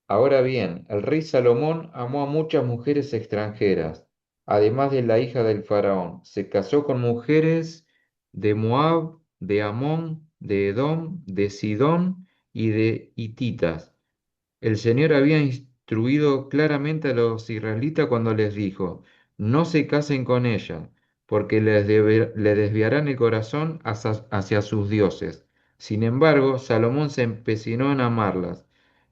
Ahora bien, el rey Salomón amó a muchas mujeres extranjeras, además de la hija del faraón. Se casó con mujeres de Moab, de Amón, de Edom, de Sidón y de Hititas. El Señor había instruido claramente a los israelitas cuando les dijo, no se casen con ella, porque le desviarán el corazón hacia sus dioses. Sin embargo, Salomón se empecinó en amarlas.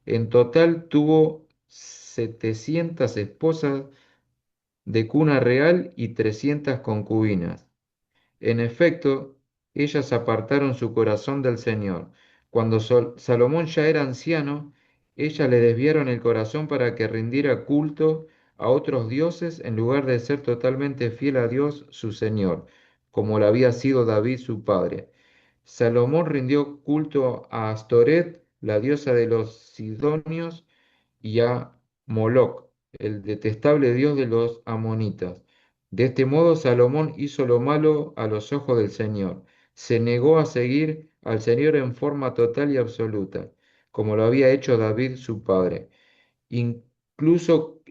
En total tuvo 700 esposas de cuna real y 300 concubinas. En efecto, ellas apartaron su corazón del Señor. Cuando Salomón ya era anciano, ellas le desviaron el corazón para que rindiera culto a otros dioses en lugar de ser totalmente fiel a Dios su Señor, como lo había sido David su padre. Salomón rindió culto a Astoret, la diosa de los sidonios, y a Moloc, el detestable dios de los amonitas. De este modo Salomón hizo lo malo a los ojos del Señor. Se negó a seguir al Señor en forma total y absoluta, como lo había hecho David su padre. Incluso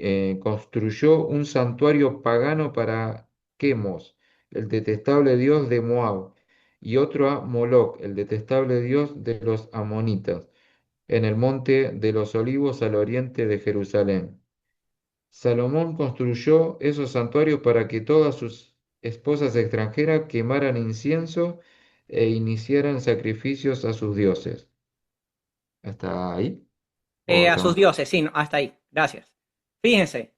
construyó un santuario pagano para Quemos, el detestable dios de Moab, y otro a Moloc, el detestable dios de los amonitas en el monte de los olivos al oriente de Jerusalén. Salomón construyó esos santuarios para que todas sus esposas extranjeras quemaran incienso e iniciaran sacrificios a sus dioses. ¿Hasta ahí? ¿O A hasta sus más? dioses, sí, no, hasta ahí. Gracias. Fíjense,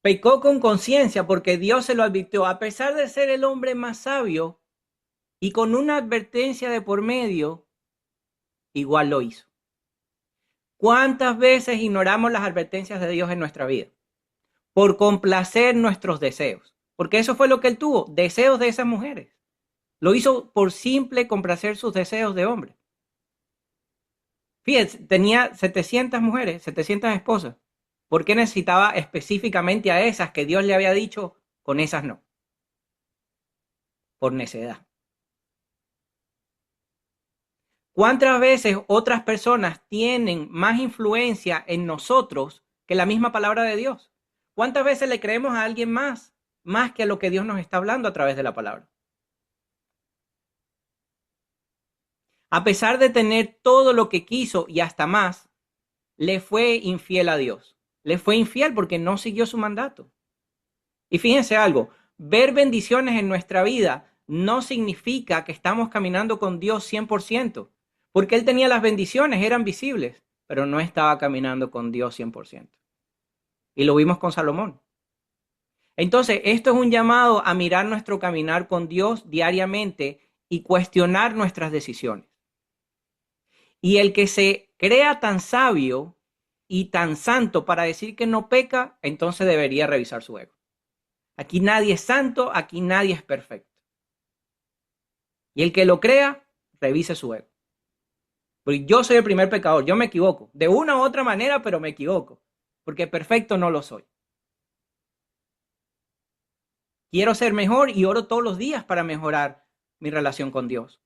pecó con conciencia porque Dios se lo advirtió. A pesar de ser el hombre más sabio y con una advertencia de por medio, igual lo hizo. ¿Cuántas veces ignoramos las advertencias de Dios en nuestra vida? Por complacer nuestros deseos. Porque eso fue lo que él tuvo, deseos de esas mujeres. Lo hizo por simple complacer sus deseos de hombre. Fíjense, tenía 700 mujeres, 700 esposas. ¿Por qué necesitaba específicamente a esas que Dios le había dicho, con esas no? Por necedad. ¿Cuántas veces otras personas tienen más influencia en nosotros que la misma palabra de Dios? ¿Cuántas veces le creemos a alguien más que a lo que Dios nos está hablando a través de la palabra? A pesar de tener todo lo que quiso y hasta más, le fue infiel a Dios. Le fue infiel porque no siguió su mandato. Y fíjense algo, ver bendiciones en nuestra vida no significa que estamos caminando con Dios 100%, porque él tenía las bendiciones, eran visibles, pero no estaba caminando con Dios 100%. Y lo vimos con Salomón. Entonces, esto es un llamado a mirar nuestro caminar con Dios diariamente y cuestionar nuestras decisiones. Y el que se crea tan sabio y tan santo para decir que no peca, entonces debería revisar su ego. Aquí nadie es santo, aquí nadie es perfecto. Y el que lo crea, revise su ego. Porque yo soy el primer pecador, yo me equivoco. De una u otra manera, pero me equivoco. Porque perfecto no lo soy. Quiero ser mejor y oro todos los días para mejorar mi relación con Dios.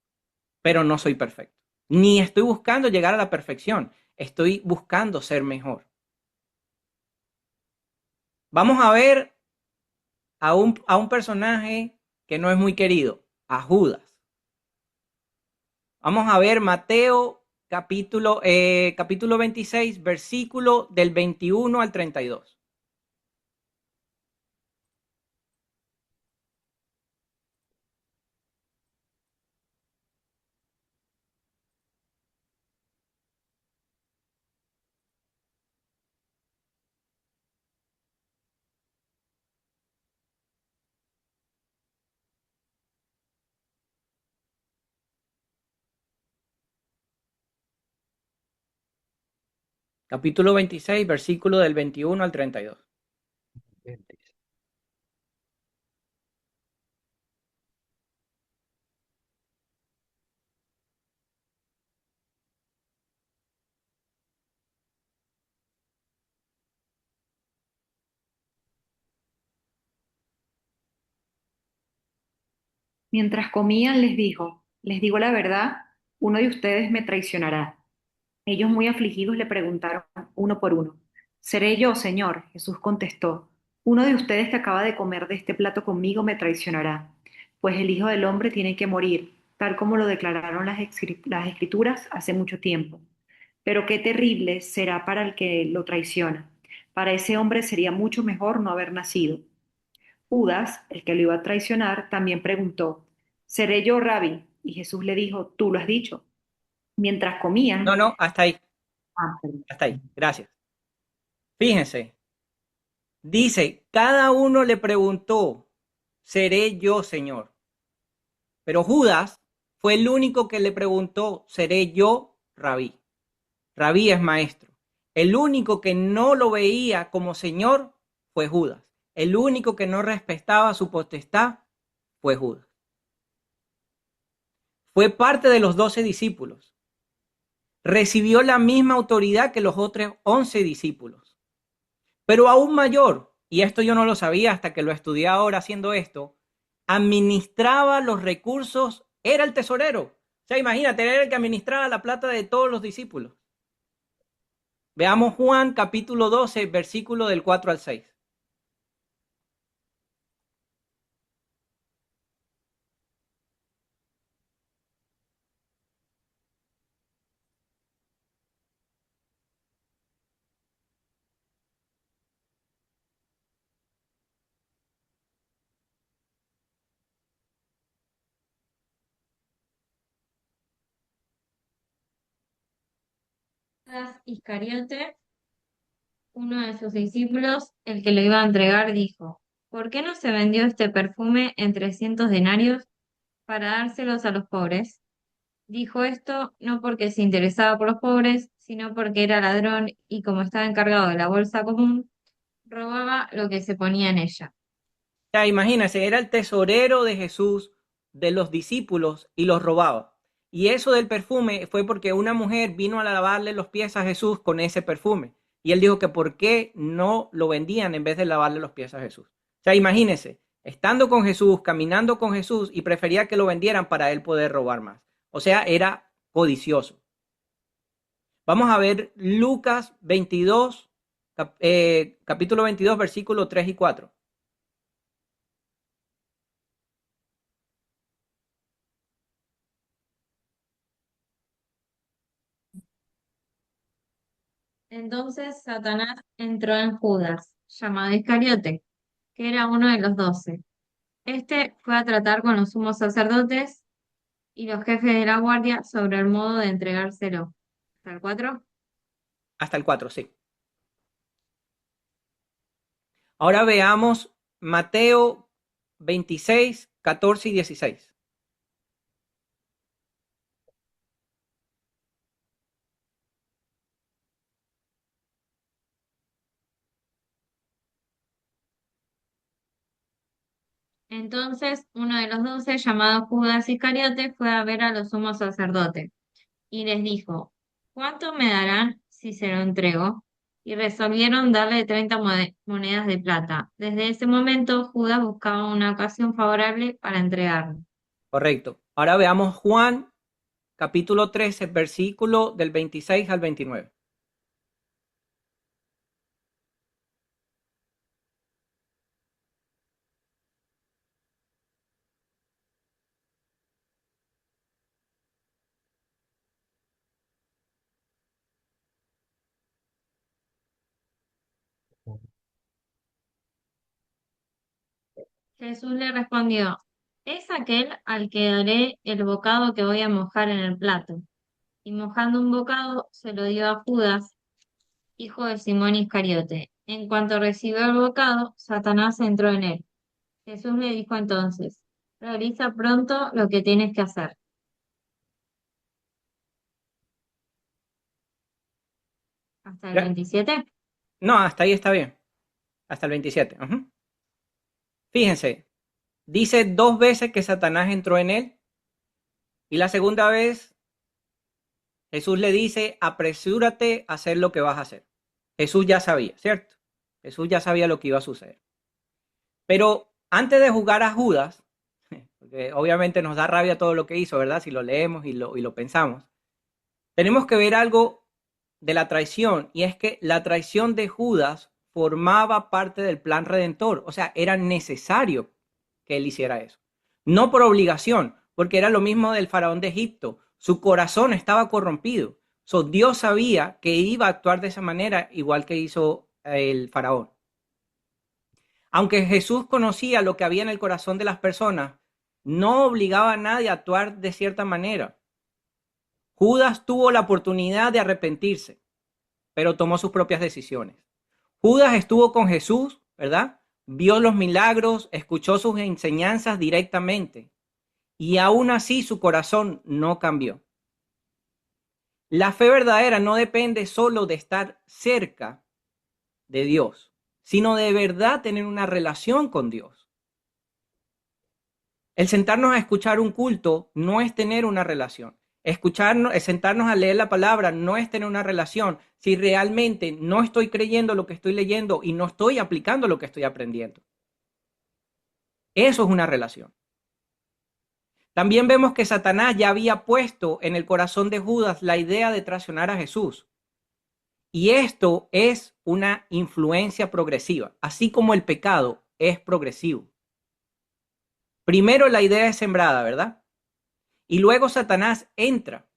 Pero no soy perfecto. Ni estoy buscando llegar a la perfección. Estoy buscando ser mejor. Vamos a ver a un personaje que no es muy querido, a Judas. Vamos a ver Mateo capítulo 26, versículo del 21 al 32. Capítulo 26, versículo del 21 al 32. Mientras comían, les dijo, les digo la verdad, uno de ustedes me traicionará. Ellos muy afligidos le preguntaron uno por uno, ¿seré yo, Señor? Jesús contestó, uno de ustedes que acaba de comer de este plato conmigo me traicionará, pues el Hijo del Hombre tiene que morir, tal como lo declararon las Escrituras hace mucho tiempo. Pero qué terrible será para el que lo traiciona. Para ese hombre sería mucho mejor no haber nacido. Judas, el que lo iba a traicionar, también preguntó, ¿seré yo, Rabí? Y Jesús le dijo, tú lo has dicho. Mientras No, comían, no, hasta ahí, perdón. hasta ahí. Gracias. Fíjense, dice, cada uno le preguntó, ¿seré yo, Señor? Pero Judas fue el único que le preguntó, ¿seré yo, Rabí? Rabí es maestro. El único que no lo veía como Señor fue Judas. El único que no respetaba su potestad fue Judas. Fue parte de los 12 discípulos. Recibió la misma autoridad que los otros 11 discípulos. Pero aún mayor, y esto yo no lo sabía hasta que lo estudié ahora haciendo esto, administraba los recursos, era el tesorero. O sea, imagínate, era el que administraba la plata de todos los discípulos. Veamos Juan capítulo 12, versículo del 4 al 6. Judas Iscariote, uno de sus discípulos, el que lo iba a entregar, dijo, ¿por qué no se vendió este perfume en 300 denarios para dárselos a los pobres? Dijo esto no porque se interesaba por los pobres, sino porque era ladrón y como estaba encargado de la bolsa común, robaba lo que se ponía en ella. O sea, imagínense, era el tesorero de Jesús, de los discípulos, y los robaba. Y eso del perfume fue porque una mujer vino a lavarle los pies a Jesús con ese perfume. Y él dijo que por qué no lo vendían en vez de lavarle los pies a Jesús. O sea, imagínense, estando con Jesús, caminando con Jesús, y prefería que lo vendieran para él poder robar más. O sea, era codicioso. Vamos a ver Lucas 22, capítulo 22, versículo 3 y 4. Entonces Satanás entró en Judas, llamado Iscariote, que era uno de los 12. Este fue a tratar con los sumos sacerdotes y los jefes de la guardia sobre el modo de entregárselo. ¿Hasta el 4? Hasta el 4, sí. Ahora veamos Mateo 26, 14 y 16. Entonces uno de los 12, llamado Judas Iscariote, fue a ver a los sumos sacerdotes y les dijo, ¿cuánto me darán si se lo entrego? Y resolvieron darle 30 monedas de plata. Desde ese momento Judas buscaba una ocasión favorable para entregarlo. Correcto. Ahora veamos Juan capítulo 13, versículo del 26 al 29. Jesús le respondió, es aquel al que daré el bocado que voy a mojar en el plato. Y mojando un bocado se lo dio a Judas, hijo de Simón Iscariote. En cuanto recibió el bocado, Satanás entró en él. Jesús le dijo entonces, realiza pronto lo que tienes que hacer. ¿Hasta el Ya. 27? No, hasta ahí está bien. Hasta el 27. Ujú. Fíjense, dice 2 veces que Satanás entró en él y la segunda vez Jesús le dice, apresúrate a hacer lo que vas a hacer. Jesús ya sabía, ¿cierto? Jesús ya sabía lo que iba a suceder. Pero antes de jugar a Judas, porque obviamente nos da rabia todo lo que hizo, ¿verdad? Si lo leemos y lo pensamos. Tenemos que ver algo de la traición, y es que la traición de Judas formaba parte del plan redentor. O sea, era necesario que él hiciera eso. No por obligación, porque era lo mismo del faraón de Egipto. Su corazón estaba corrompido. So, Dios sabía que iba a actuar de esa manera, igual que hizo el faraón. Aunque Jesús conocía lo que había en el corazón de las personas, no obligaba a nadie a actuar de cierta manera. Judas tuvo la oportunidad de arrepentirse, pero tomó sus propias decisiones. Judas estuvo con Jesús, ¿verdad? Vio los milagros, escuchó sus enseñanzas directamente, y aún así su corazón no cambió. La fe verdadera no depende solo de estar cerca de Dios, sino de verdad tener una relación con Dios. El sentarnos a escuchar un culto no es tener una relación. Sentarnos a leer la palabra no es tener una relación si realmente no estoy creyendo lo que estoy leyendo y no estoy aplicando lo que estoy aprendiendo. Eso es una relación. También vemos que Satanás ya había puesto en el corazón de Judas la idea de traicionar a Jesús. Y esto es una influencia progresiva, así como el pecado es progresivo. Primero la idea es sembrada, ¿verdad? Y luego Satanás entra.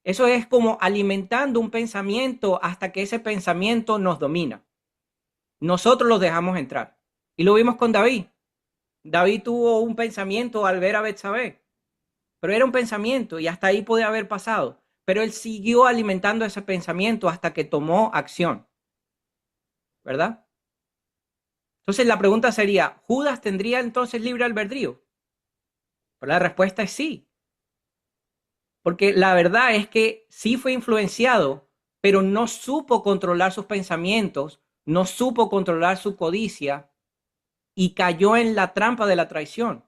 Eso es como alimentando un pensamiento hasta que ese pensamiento nos domina. Nosotros los dejamos entrar. Y lo vimos con David. David tuvo un pensamiento al ver a Betsabé, pero era un pensamiento y hasta ahí puede haber pasado. Pero él siguió alimentando ese pensamiento hasta que tomó acción, ¿verdad? Entonces la pregunta sería, ¿Judas tendría entonces libre albedrío? Pues la respuesta es sí. Porque la verdad es que sí fue influenciado, pero no supo controlar sus pensamientos, no supo controlar su codicia y cayó en la trampa de la traición.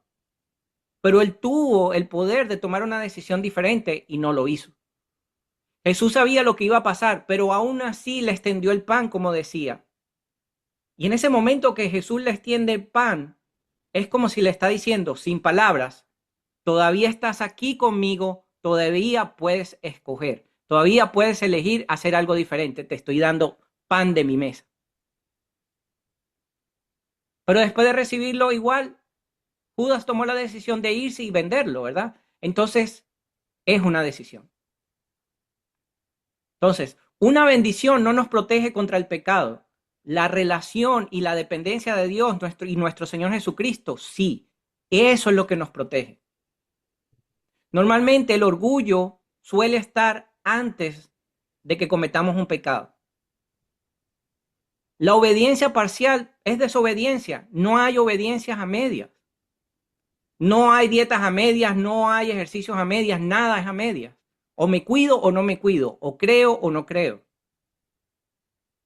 Pero él tuvo el poder de tomar una decisión diferente y no lo hizo. Jesús sabía lo que iba a pasar, pero aún así le extendió el pan, como decía. Y en ese momento que Jesús le extiende el pan, es como si le está diciendo, sin palabras, todavía estás aquí conmigo, todavía puedes escoger, todavía puedes elegir hacer algo diferente, te estoy dando pan de mi mesa. Pero después de recibirlo igual, Judas tomó la decisión de irse y venderlo, ¿verdad? Entonces, es una decisión. Entonces, una bendición no nos protege contra el pecado. La relación y la dependencia de Dios y nuestro Señor Jesucristo, sí. Eso es lo que nos protege. Normalmente el orgullo suele estar antes de que cometamos un pecado. La obediencia parcial es desobediencia. No hay obediencias a medias. No hay dietas a medias, no hay ejercicios a medias, nada es a medias. O me cuido o no me cuido, o creo o no creo.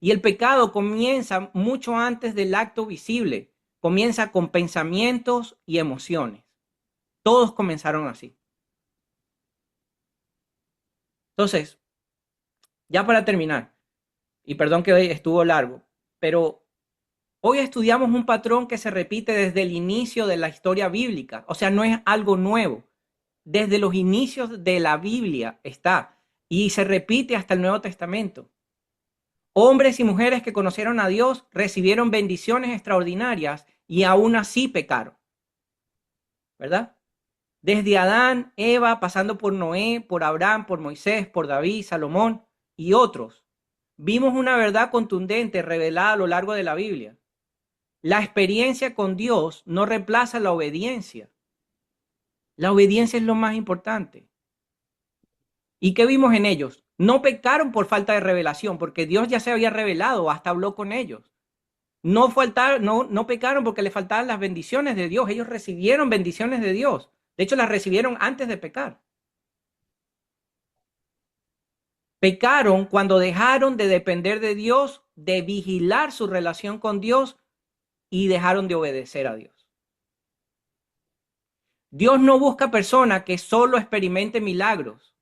Y el pecado comienza mucho antes del acto visible. Comienza con pensamientos y emociones. Todos comenzaron así. Entonces, ya para terminar, y perdón que hoy estuvo largo, pero hoy estudiamos un patrón que se repite desde el inicio de la historia bíblica. O sea, no es algo nuevo. Desde los inicios de la Biblia está y se repite hasta el Nuevo Testamento. Hombres y mujeres que conocieron a Dios recibieron bendiciones extraordinarias y aún así pecaron, ¿verdad? Desde Adán, Eva, pasando por Noé, por Abraham, por Moisés, por David, Salomón y otros, vimos una verdad contundente revelada a lo largo de la Biblia. La experiencia con Dios no reemplaza la obediencia. La obediencia es lo más importante. ¿Y qué vimos en ellos? No pecaron por falta de revelación, porque Dios ya se había revelado, hasta habló con ellos. No pecaron porque le faltaban las bendiciones de Dios. Ellos recibieron bendiciones de Dios. De hecho, las recibieron antes de pecar. Pecaron cuando dejaron de depender de Dios, de vigilar su relación con Dios y dejaron de obedecer a Dios. Dios no busca personas que solo experimenten milagros.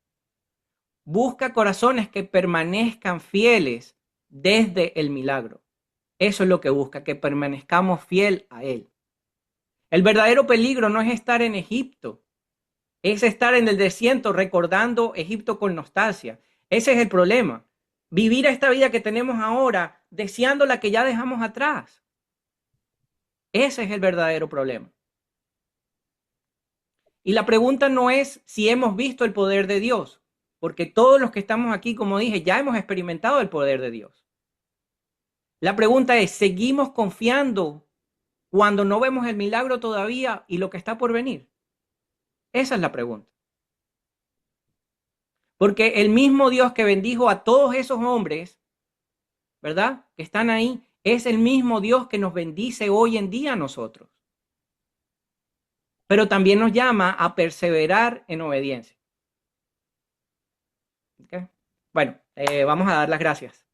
Busca corazones que permanezcan fieles desde el milagro. Eso es lo que busca, que permanezcamos fiel a Él. El verdadero peligro no es estar en Egipto, es estar en el desierto recordando Egipto con nostalgia. Ese es el problema. Vivir esta vida que tenemos ahora deseando la que ya dejamos atrás. Ese es el verdadero problema. Y la pregunta no es si hemos visto el poder de Dios, porque todos los que estamos aquí, como dije, ya hemos experimentado el poder de Dios. La pregunta es, ¿seguimos confiando cuando no vemos el milagro todavía y lo que está por venir? Esa es la pregunta. Porque el mismo Dios que bendijo a todos esos hombres, ¿verdad? Que están ahí, es el mismo Dios que nos bendice hoy en día a nosotros. Pero también nos llama a perseverar en obediencia. ¿Okay? Bueno, vamos a dar las gracias.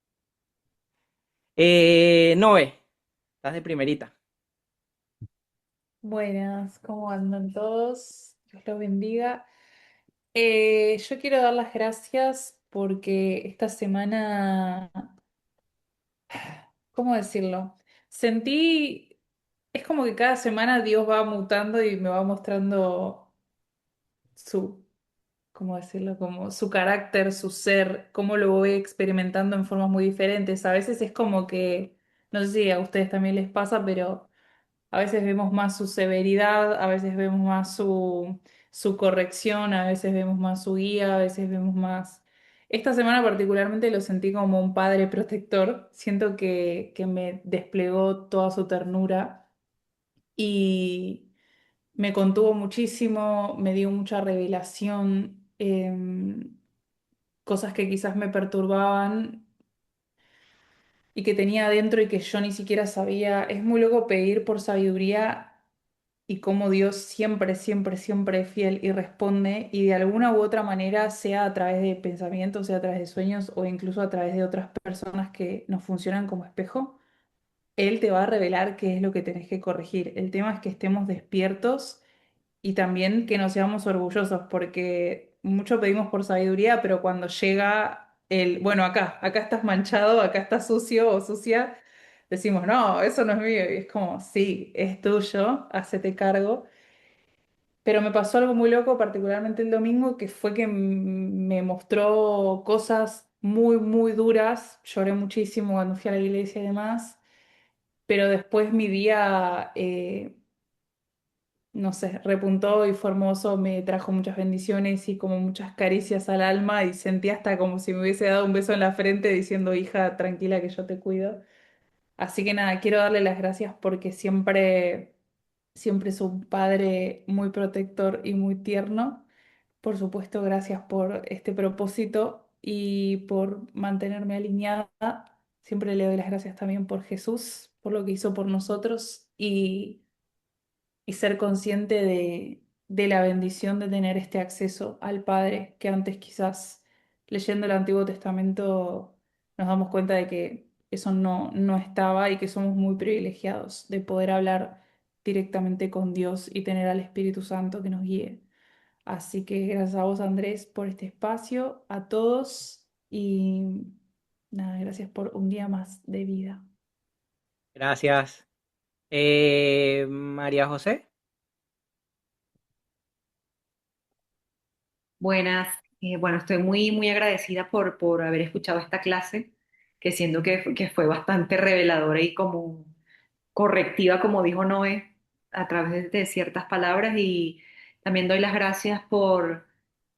Noé, estás de primerita. Buenas, ¿cómo andan todos? Dios los bendiga. Yo quiero dar las gracias porque esta semana, ¿cómo decirlo? Sentí, es como que cada semana Dios va mutando y me va mostrando su, ¿cómo decirlo? Como su carácter, su ser, cómo lo voy experimentando en formas muy diferentes. A veces es como que, no sé si a ustedes también les pasa, pero a veces vemos más su severidad, a veces vemos más su corrección, a veces vemos más su guía, a veces vemos más... Esta semana particularmente lo sentí como un padre protector. Siento que me desplegó toda su ternura y me contuvo muchísimo, me dio mucha revelación, cosas que quizás me perturbaban y que tenía adentro y que yo ni siquiera sabía. Es muy loco pedir por sabiduría y cómo Dios siempre, siempre, siempre es fiel y responde y de alguna u otra manera, sea a través de pensamientos, sea a través de sueños o incluso a través de otras personas que nos funcionan como espejo, Él te va a revelar qué es lo que tenés que corregir. El tema es que estemos despiertos y también que no seamos orgullosos, porque mucho pedimos por sabiduría, pero cuando llega el, bueno, acá estás manchado, acá estás sucio o sucia, decimos, no, eso no es mío. Y es como, sí, es tuyo, hacete cargo. Pero me pasó algo muy loco, particularmente el domingo, que fue que me mostró cosas muy, muy duras. Lloré muchísimo cuando fui a la iglesia y demás, pero después mi día no sé, repuntó y fue hermoso, me trajo muchas bendiciones y como muchas caricias al alma y sentí hasta como si me hubiese dado un beso en la frente diciendo, hija, tranquila que yo te cuido. Así que nada, quiero darle las gracias porque siempre, siempre es un padre muy protector y muy tierno. Por supuesto, gracias por este propósito y por mantenerme alineada. Siempre le doy las gracias también por Jesús, por lo que hizo por nosotros y ser consciente de la bendición de tener este acceso al Padre, que antes quizás leyendo el Antiguo Testamento nos damos cuenta de que eso no estaba y que somos muy privilegiados de poder hablar directamente con Dios y tener al Espíritu Santo que nos guíe. Así que gracias a vos, Andrés, por este espacio, a todos y nada, gracias por un día más de vida. Gracias. María José. Buenas, bueno, estoy muy, muy agradecida por haber escuchado esta clase, que siento que fue bastante reveladora y como correctiva, como dijo Noé, a través de ciertas palabras y también doy las gracias por,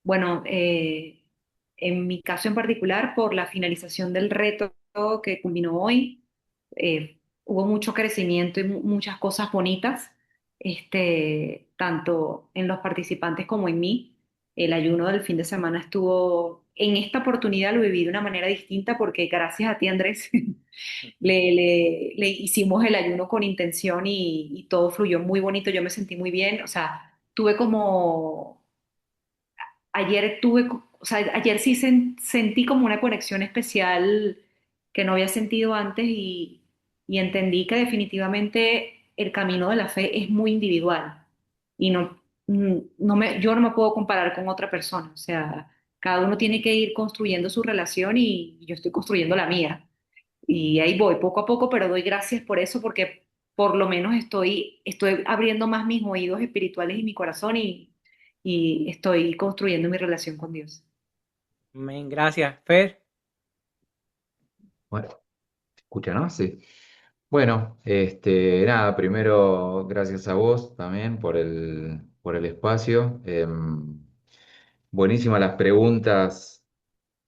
bueno, en mi caso en particular, por la finalización del reto que culminó hoy. Hubo mucho crecimiento y muchas cosas bonitas, tanto en los participantes como en mí. El ayuno del fin de semana estuvo, en esta oportunidad lo viví de una manera distinta porque gracias a ti, Andrés, le hicimos el ayuno con intención y todo fluyó muy bonito, yo me sentí muy bien, o sea, tuve como, ayer tuve, o o sea, ayer sí sentí como una conexión especial que no había sentido antes y entendí que definitivamente el camino de la fe es muy individual y yo no me puedo comparar con otra persona. O sea, cada uno tiene que ir construyendo su relación y yo estoy construyendo la mía. Y ahí voy, poco a poco, pero doy gracias por eso porque por lo menos estoy abriendo más mis oídos espirituales y mi corazón y estoy construyendo mi relación con Dios. Amén, gracias. Fer, Bueno, escucha, ¿no? Sí. Bueno, nada, primero gracias a vos también por el espacio. Buenísimas las preguntas,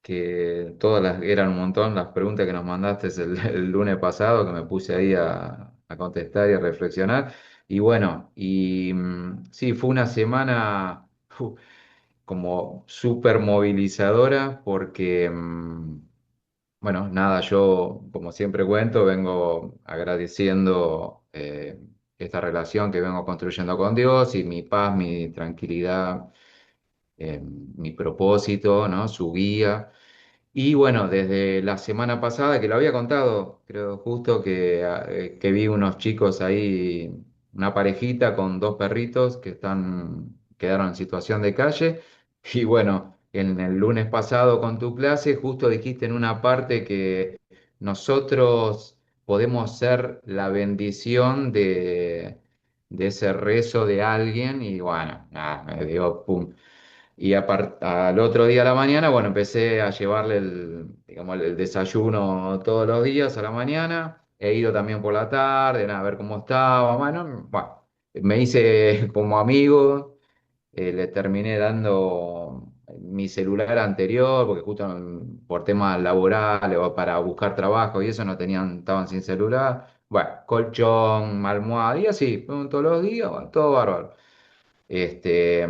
que todas eran un montón, las preguntas que nos mandaste el lunes pasado, que me puse ahí a contestar y a reflexionar. Y bueno, sí, fue una semana como súper movilizadora porque, bueno, nada, yo como siempre cuento, vengo agradeciendo esta relación que vengo construyendo con Dios y mi paz, mi tranquilidad, mi propósito, ¿no? Su guía. Y bueno, desde la semana pasada, que lo había contado, creo justo que vi unos chicos ahí, una parejita con dos perritos quedaron en situación de calle. Y bueno, en el lunes pasado con tu clase, justo dijiste en una parte que nosotros podemos ser la bendición de ese rezo de alguien. Y bueno, nada, me dio pum. Y al otro día a la mañana, bueno, empecé a llevarle digamos, el desayuno todos los días a la mañana. He ido también por la tarde, nada, a ver cómo estaba. Bueno, me hice como amigo, le terminé dando mi celular anterior, porque justo por temas laborales o para buscar trabajo y eso no tenían, estaban sin celular. Bueno, colchón, almohada y así, todos los días, bueno, todo bárbaro. Este,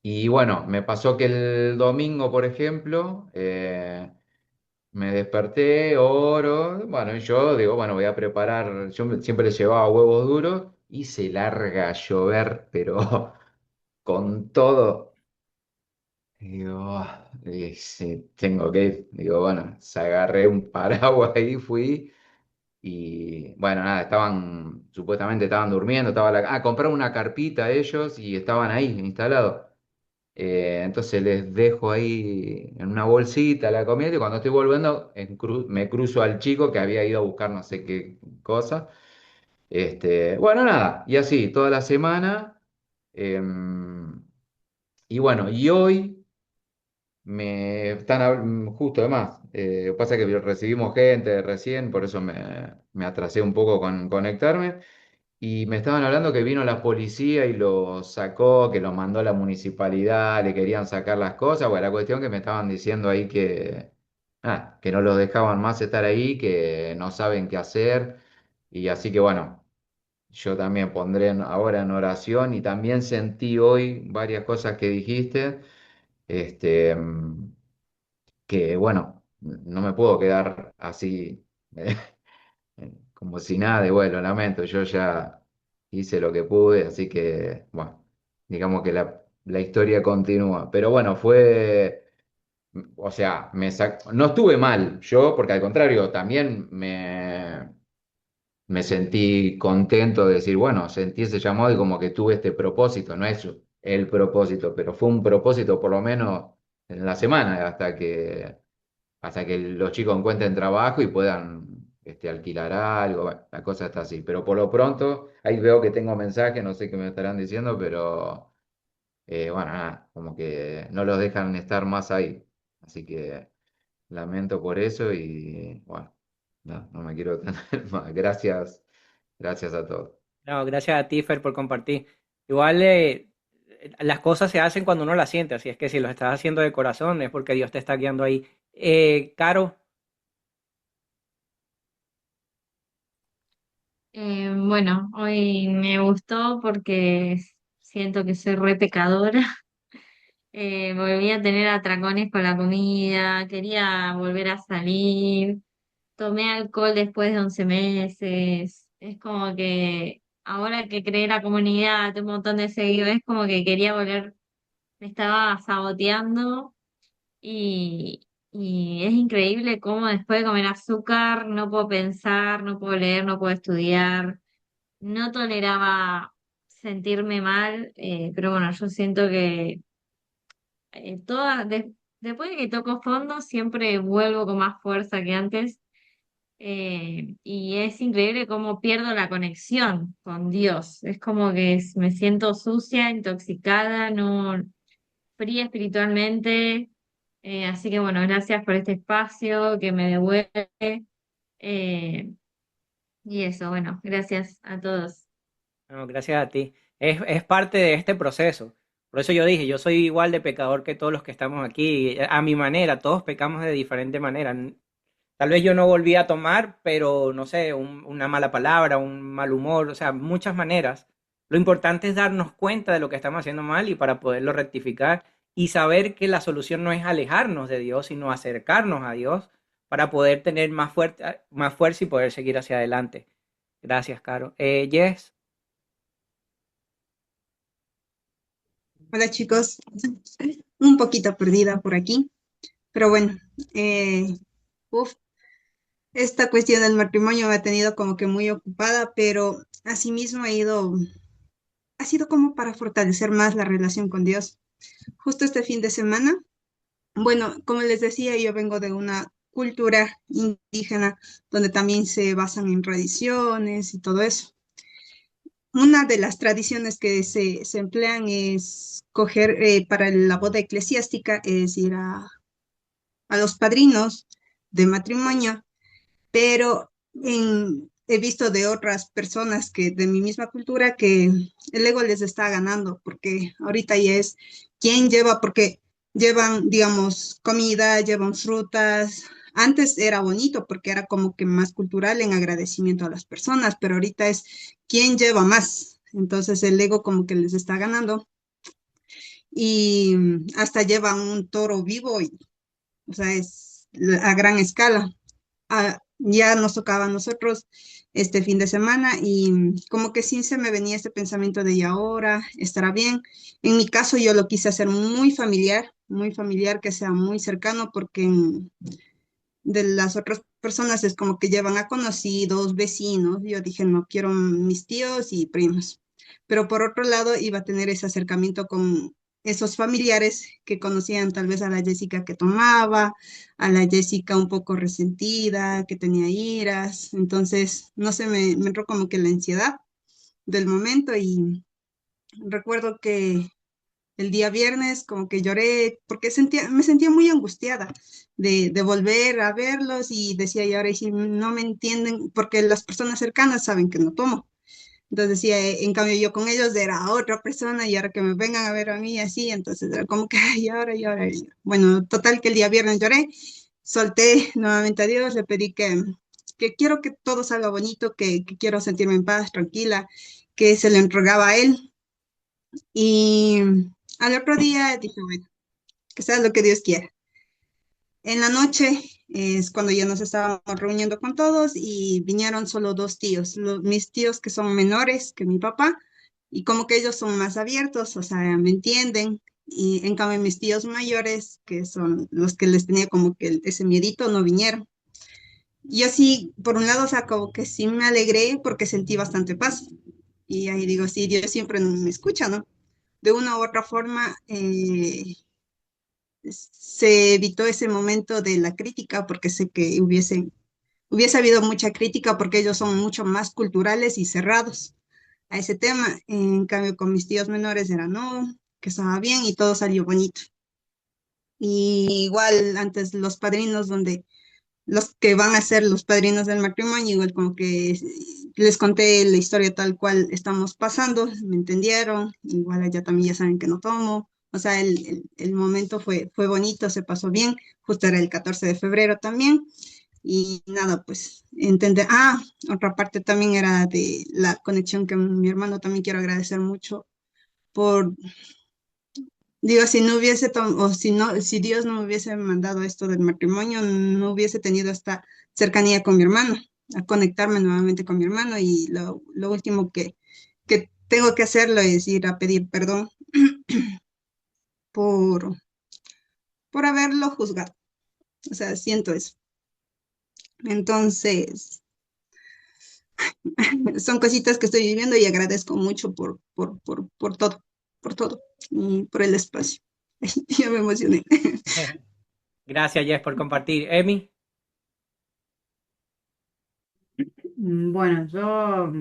y bueno, me pasó que el domingo, por ejemplo, me desperté, oro, bueno, y yo digo, bueno, voy a preparar, siempre le llevaba huevos duros y se larga a llover, pero con todo. Digo, sí, tengo que ir. Digo, bueno, se agarré un paraguas ahí, fui y bueno, nada, supuestamente estaban durmiendo, compraron una carpita ellos y estaban ahí instalados. Entonces les dejo ahí en una bolsita la comida y cuando estoy volviendo me cruzo al chico que había ido a buscar no sé qué cosa. Bueno, nada, y así toda la semana. Y bueno, y hoy justo además, pasa que recibimos gente recién, por eso me atrasé un poco con conectarme. Y me estaban hablando que vino la policía y lo sacó, que lo mandó la municipalidad, le querían sacar las cosas. Bueno, la cuestión que me estaban diciendo ahí que no los dejaban más estar ahí, que no saben qué hacer. Y así que bueno, yo también pondré ahora en oración y también sentí hoy varias cosas que dijiste, este, que bueno, no me puedo quedar así. Como si nada, y bueno, lamento, yo ya hice lo que pude, así que, bueno, digamos que la historia continúa. Pero bueno, o sea, no estuve mal yo, porque al contrario, también me sentí contento de decir, bueno, sentí ese llamado y como que tuve este propósito, no es el propósito, pero fue un propósito por lo menos en la semana, hasta que los chicos encuentren trabajo y puedan alquilar algo. Bueno, la cosa está así. Pero por lo pronto, ahí veo que tengo mensajes, no sé qué me estarán diciendo, pero bueno, nada, como que no los dejan estar más ahí. Así que lamento por eso y bueno, no me quiero tener más. Gracias a todos. no, gracias a ti, Fer, por compartir. Igual las cosas se hacen cuando uno las siente, así es que si lo estás haciendo de corazón es porque Dios te está guiando ahí. Caro, Bueno, hoy me gustó porque siento que soy re pecadora. Volví a tener atracones con la comida, quería volver a salir, tomé alcohol después de 11 meses. Es como que ahora que creé la comunidad, tengo un montón de seguidores, como que quería volver, me estaba saboteando y es increíble cómo después de comer azúcar no puedo pensar, no puedo leer, no puedo estudiar, no toleraba sentirme mal, pero bueno, yo siento que después de que toco fondo siempre vuelvo con más fuerza que antes. Y es increíble cómo pierdo la conexión con Dios. Es como que me siento sucia, intoxicada, no fría espiritualmente. Así que bueno, gracias por este espacio que me devuelve. Eh, y eso, bueno, gracias a todos. No, gracias a ti. Es parte de este proceso. Por eso yo dije, yo soy igual de pecador que todos los que estamos aquí, a mi manera, todos pecamos de diferente manera. Tal vez yo no volví a tomar, pero no sé, una mala palabra, un mal humor, o sea, muchas maneras. Lo importante es darnos cuenta de lo que estamos haciendo mal y para poderlo rectificar y saber que la solución no es alejarnos de Dios, sino acercarnos a Dios para poder tener más fuerza y poder seguir hacia adelante. Gracias, Caro. Jess. Hola chicos, un poquito perdida por aquí, pero bueno, eh, uf, esta cuestión del matrimonio me ha tenido como que muy ocupada, pero asimismo ha sido como para fortalecer más la relación con Dios. Justo este fin de semana, bueno, como les decía, yo vengo de una cultura indígena donde también se basan en tradiciones y todo eso. Una de las tradiciones que se emplean es coger para la boda eclesiástica, es ir a los padrinos de matrimonio, pero he visto de otras personas que de mi misma cultura que el ego les está ganando, porque ahorita ya es quién lleva, porque llevan, digamos, comida, llevan frutas. Antes era bonito porque era como que más cultural en agradecimiento a las personas, pero ahorita es quién lleva más. Entonces el ego como que les está ganando y hasta llevan un toro vivo, o sea, es a gran escala. Ya nos tocaba a nosotros este fin de semana y como que sí se me venía este pensamiento de y ahora estará bien. En mi caso yo lo quise hacer muy familiar, que sea muy cercano, porque de las otras personas es como que llevan a conocidos, vecinos. Yo dije, no quiero mis tíos y primos. Pero por otro lado iba a tener ese acercamiento con esos familiares que conocían tal vez a la Jessica que tomaba, a la Jessica un poco resentida, que tenía iras. Entonces, no sé, me entró como que la ansiedad del momento y recuerdo que el día viernes como que lloré porque me sentía muy angustiada de volver a verlos y decía, y ahora y si no me entienden, porque las personas cercanas saben que no tomo. Entonces decía, en cambio yo con ellos era otra persona y ahora que me vengan a ver a mí así, entonces era como que, ay, y ahora. Bueno, total que el día viernes lloré, solté nuevamente a Dios, le pedí que quiero que todo salga bonito, que quiero sentirme en paz, tranquila, que se le entregaba a Él. Y al otro día dije, bueno, que sea lo que Dios quiera. En la noche es cuando ya nos estábamos reuniendo con todos y vinieron solo dos tíos, mis tíos que son menores que mi papá y como que ellos son más abiertos, o sea, me entienden. Y en cambio mis tíos mayores, que son los que les tenía como que ese miedito, no vinieron. Y yo sí, por un lado, o sea, como que sí me alegré porque sentí bastante paz. Y ahí digo, sí, Dios siempre me escucha, ¿no? De una u otra forma, se evitó ese momento de la crítica porque sé que hubiese habido mucha crítica porque ellos son mucho más culturales y cerrados a ese tema. En cambio, con mis tíos menores era no, que estaba bien y todo salió bonito. Y igual antes los padrinos, donde los que van a ser los padrinos del matrimonio, igual como que les conté la historia tal cual estamos pasando, me entendieron, igual allá también ya saben que no tomo, o sea, el momento fue bonito, se pasó bien, justo era el 14 de febrero también, y nada, pues entender, otra parte también era de la conexión que mi hermano también quiero agradecer mucho por, digo, si no hubiese, o si no, si Dios no me hubiese mandado esto del matrimonio, no hubiese tenido esta cercanía con mi hermano, a conectarme nuevamente con mi hermano y lo último que tengo que hacerlo es ir a pedir perdón por, por haberlo juzgado. O sea, siento eso. Entonces, son cositas que estoy viviendo y agradezco mucho por todo, y por el espacio. Ya me emocioné. Gracias, Jess, por compartir. Emi, Bueno, yo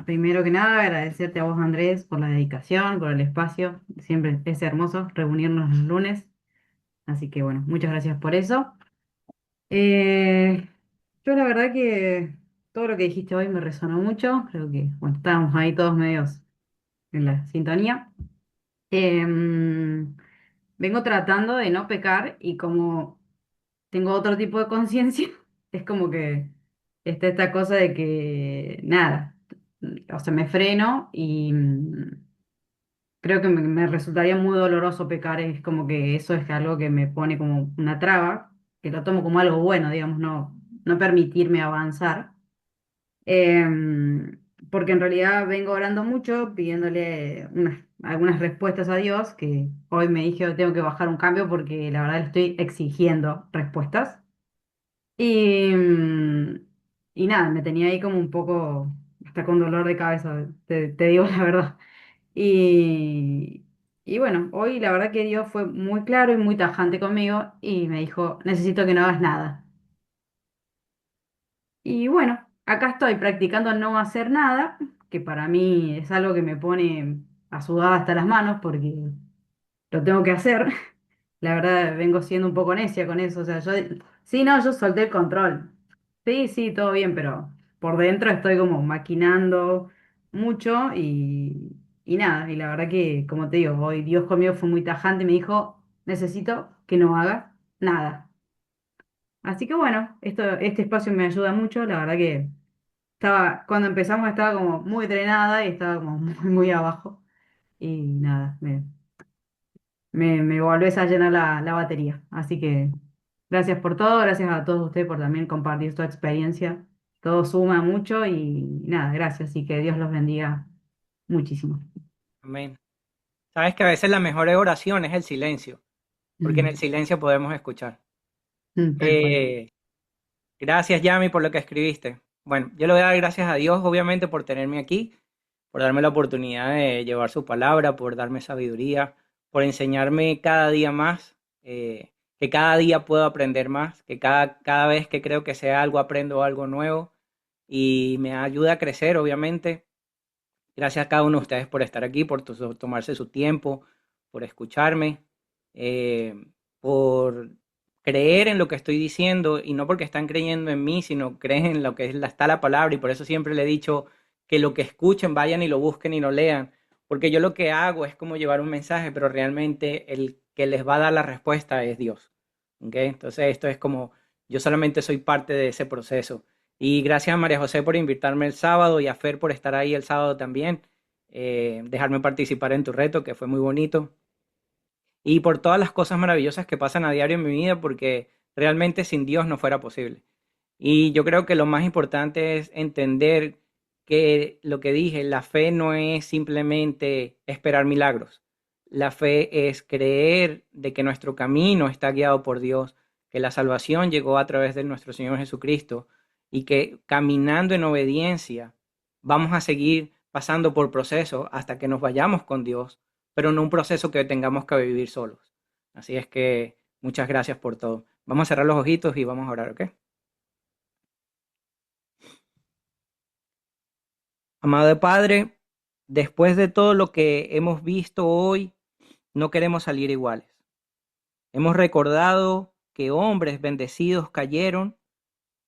primero que nada agradecerte a vos, Andrés, por la dedicación, por el espacio. Siempre es hermoso reunirnos los lunes. Así que bueno, muchas gracias por eso. Eh, yo la verdad que todo lo que dijiste hoy me resonó mucho. Creo que, bueno, estábamos ahí todos medios en la sintonía. Em, Vengo tratando de no pecar y como tengo otro tipo de conciencia, es como que está esta cosa de que, nada, o sea, me freno y creo que me resultaría muy doloroso pecar, es como que eso es algo que me pone como una traba, que lo tomo como algo bueno, digamos, no permitirme avanzar. Porque en realidad vengo orando mucho, pidiéndole algunas respuestas a Dios, que hoy me dije tengo que bajar un cambio porque la verdad le estoy exigiendo respuestas. Y, y nada, me tenía ahí como un poco, hasta con dolor de cabeza, te digo la verdad. Y, y bueno, hoy la verdad que Dios fue muy claro y muy tajante conmigo y me dijo, necesito que no hagas nada. Y bueno, acá estoy practicando no hacer nada, que para mí es algo que me pone a sudar hasta las manos porque lo tengo que hacer. La verdad, vengo siendo un poco necia con eso. O sea, sí, no, yo solté el control. Sí, sí, todo bien, pero por dentro estoy como maquinando mucho y nada. Y la verdad que, como te digo, hoy Dios conmigo fue muy tajante y me dijo, necesito que no hagas nada. Así que bueno, este espacio me ayuda mucho. La verdad que cuando empezamos estaba como muy drenada y estaba como muy abajo. Y nada, me volvés a llenar la batería. Así que gracias por todo, gracias a todos ustedes por también compartir su experiencia. Todo suma mucho y nada, gracias y que Dios los bendiga muchísimo. amén. Sabes que a veces la mejor oración es el silencio, porque en el silencio podemos escuchar. Tal cual. Gracias, Yami, por lo que escribiste. Bueno, yo le voy a dar gracias a Dios, obviamente, por tenerme aquí, por darme la oportunidad de llevar su palabra, por darme sabiduría, por enseñarme cada día más, que cada día puedo aprender más, que cada vez que creo que sea algo aprendo algo nuevo y me ayuda a crecer, obviamente. Gracias a cada uno de ustedes por estar aquí, por tomarse su tiempo, por escucharme, eh, por creer en lo que estoy diciendo y no porque están creyendo en mí, sino creen en lo que está la palabra y por eso siempre le he dicho que lo que escuchen vayan y lo busquen y lo lean, porque yo lo que hago es como llevar un mensaje, pero realmente el que les va a dar la respuesta es Dios. ¿Ok? Entonces esto es como yo solamente soy parte de ese proceso. Y gracias a María José por invitarme el sábado y a Fer por estar ahí el sábado también, dejarme participar en tu reto, que fue muy bonito, y por todas las cosas maravillosas que pasan a diario en mi vida, porque realmente sin Dios no fuera posible. Y yo creo que lo más importante es entender que lo que dije, la fe no es simplemente esperar milagros. La fe es creer de que nuestro camino está guiado por Dios, que la salvación llegó a través de nuestro Señor Jesucristo y que caminando en obediencia vamos a seguir pasando por procesos hasta que nos vayamos con Dios, pero no un proceso que tengamos que vivir solos. Así es que muchas gracias por todo. Vamos a cerrar los ojitos y vamos a orar, ¿ok? Amado Padre, después de todo lo que hemos visto hoy, no queremos salir iguales. Hemos recordado que hombres bendecidos cayeron,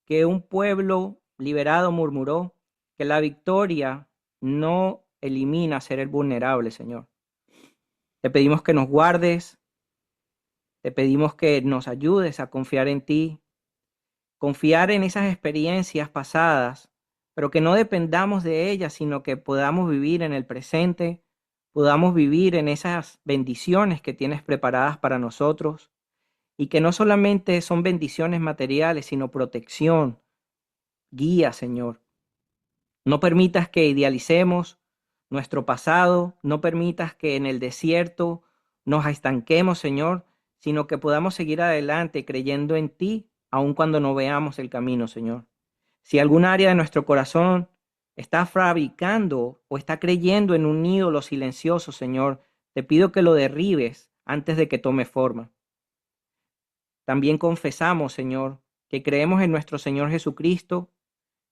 que un pueblo liberado murmuró, que la victoria no elimina ser el vulnerable, Señor. Te pedimos que nos guardes, te pedimos que nos ayudes a confiar en ti, confiar en esas experiencias pasadas, pero que no dependamos de ellas, sino que podamos vivir en el presente, podamos vivir en esas bendiciones que tienes preparadas para nosotros y que no solamente son bendiciones materiales, sino protección, guía, Señor. No permitas que idealicemos nuestro pasado, no permitas que en el desierto nos estanquemos, Señor, sino que podamos seguir adelante creyendo en ti, aun cuando no veamos el camino, Señor. Si algún área de nuestro corazón está fabricando o está creyendo en un ídolo silencioso, Señor, te pido que lo derribes antes de que tome forma. También confesamos, Señor, que creemos en nuestro Señor Jesucristo,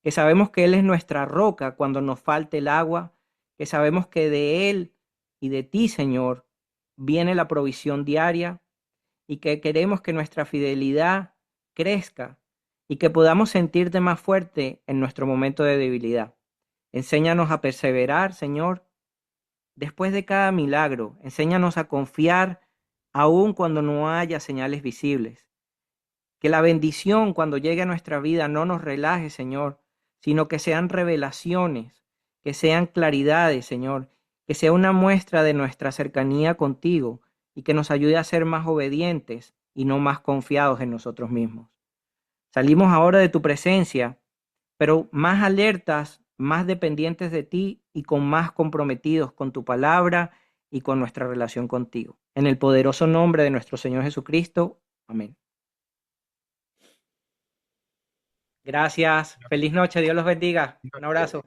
que sabemos que Él es nuestra roca cuando nos falte el agua, que sabemos que de Él y de ti, Señor, viene la provisión diaria, y que queremos que nuestra fidelidad crezca y que podamos sentirte más fuerte en nuestro momento de debilidad. Enséñanos a perseverar, Señor, después de cada milagro. Enséñanos a confiar aun cuando no haya señales visibles. Que la bendición cuando llegue a nuestra vida no nos relaje, Señor, sino que sean revelaciones, que sean claridades, Señor, que sea una muestra de nuestra cercanía contigo y que nos ayude a ser más obedientes y no más confiados en nosotros mismos. Salimos ahora de tu presencia, pero más alertas, más dependientes de ti y con más comprometidos con tu palabra y con nuestra relación contigo. En el poderoso nombre de nuestro Señor Jesucristo. Amén. Gracias. Feliz noche. Dios los bendiga. Un abrazo.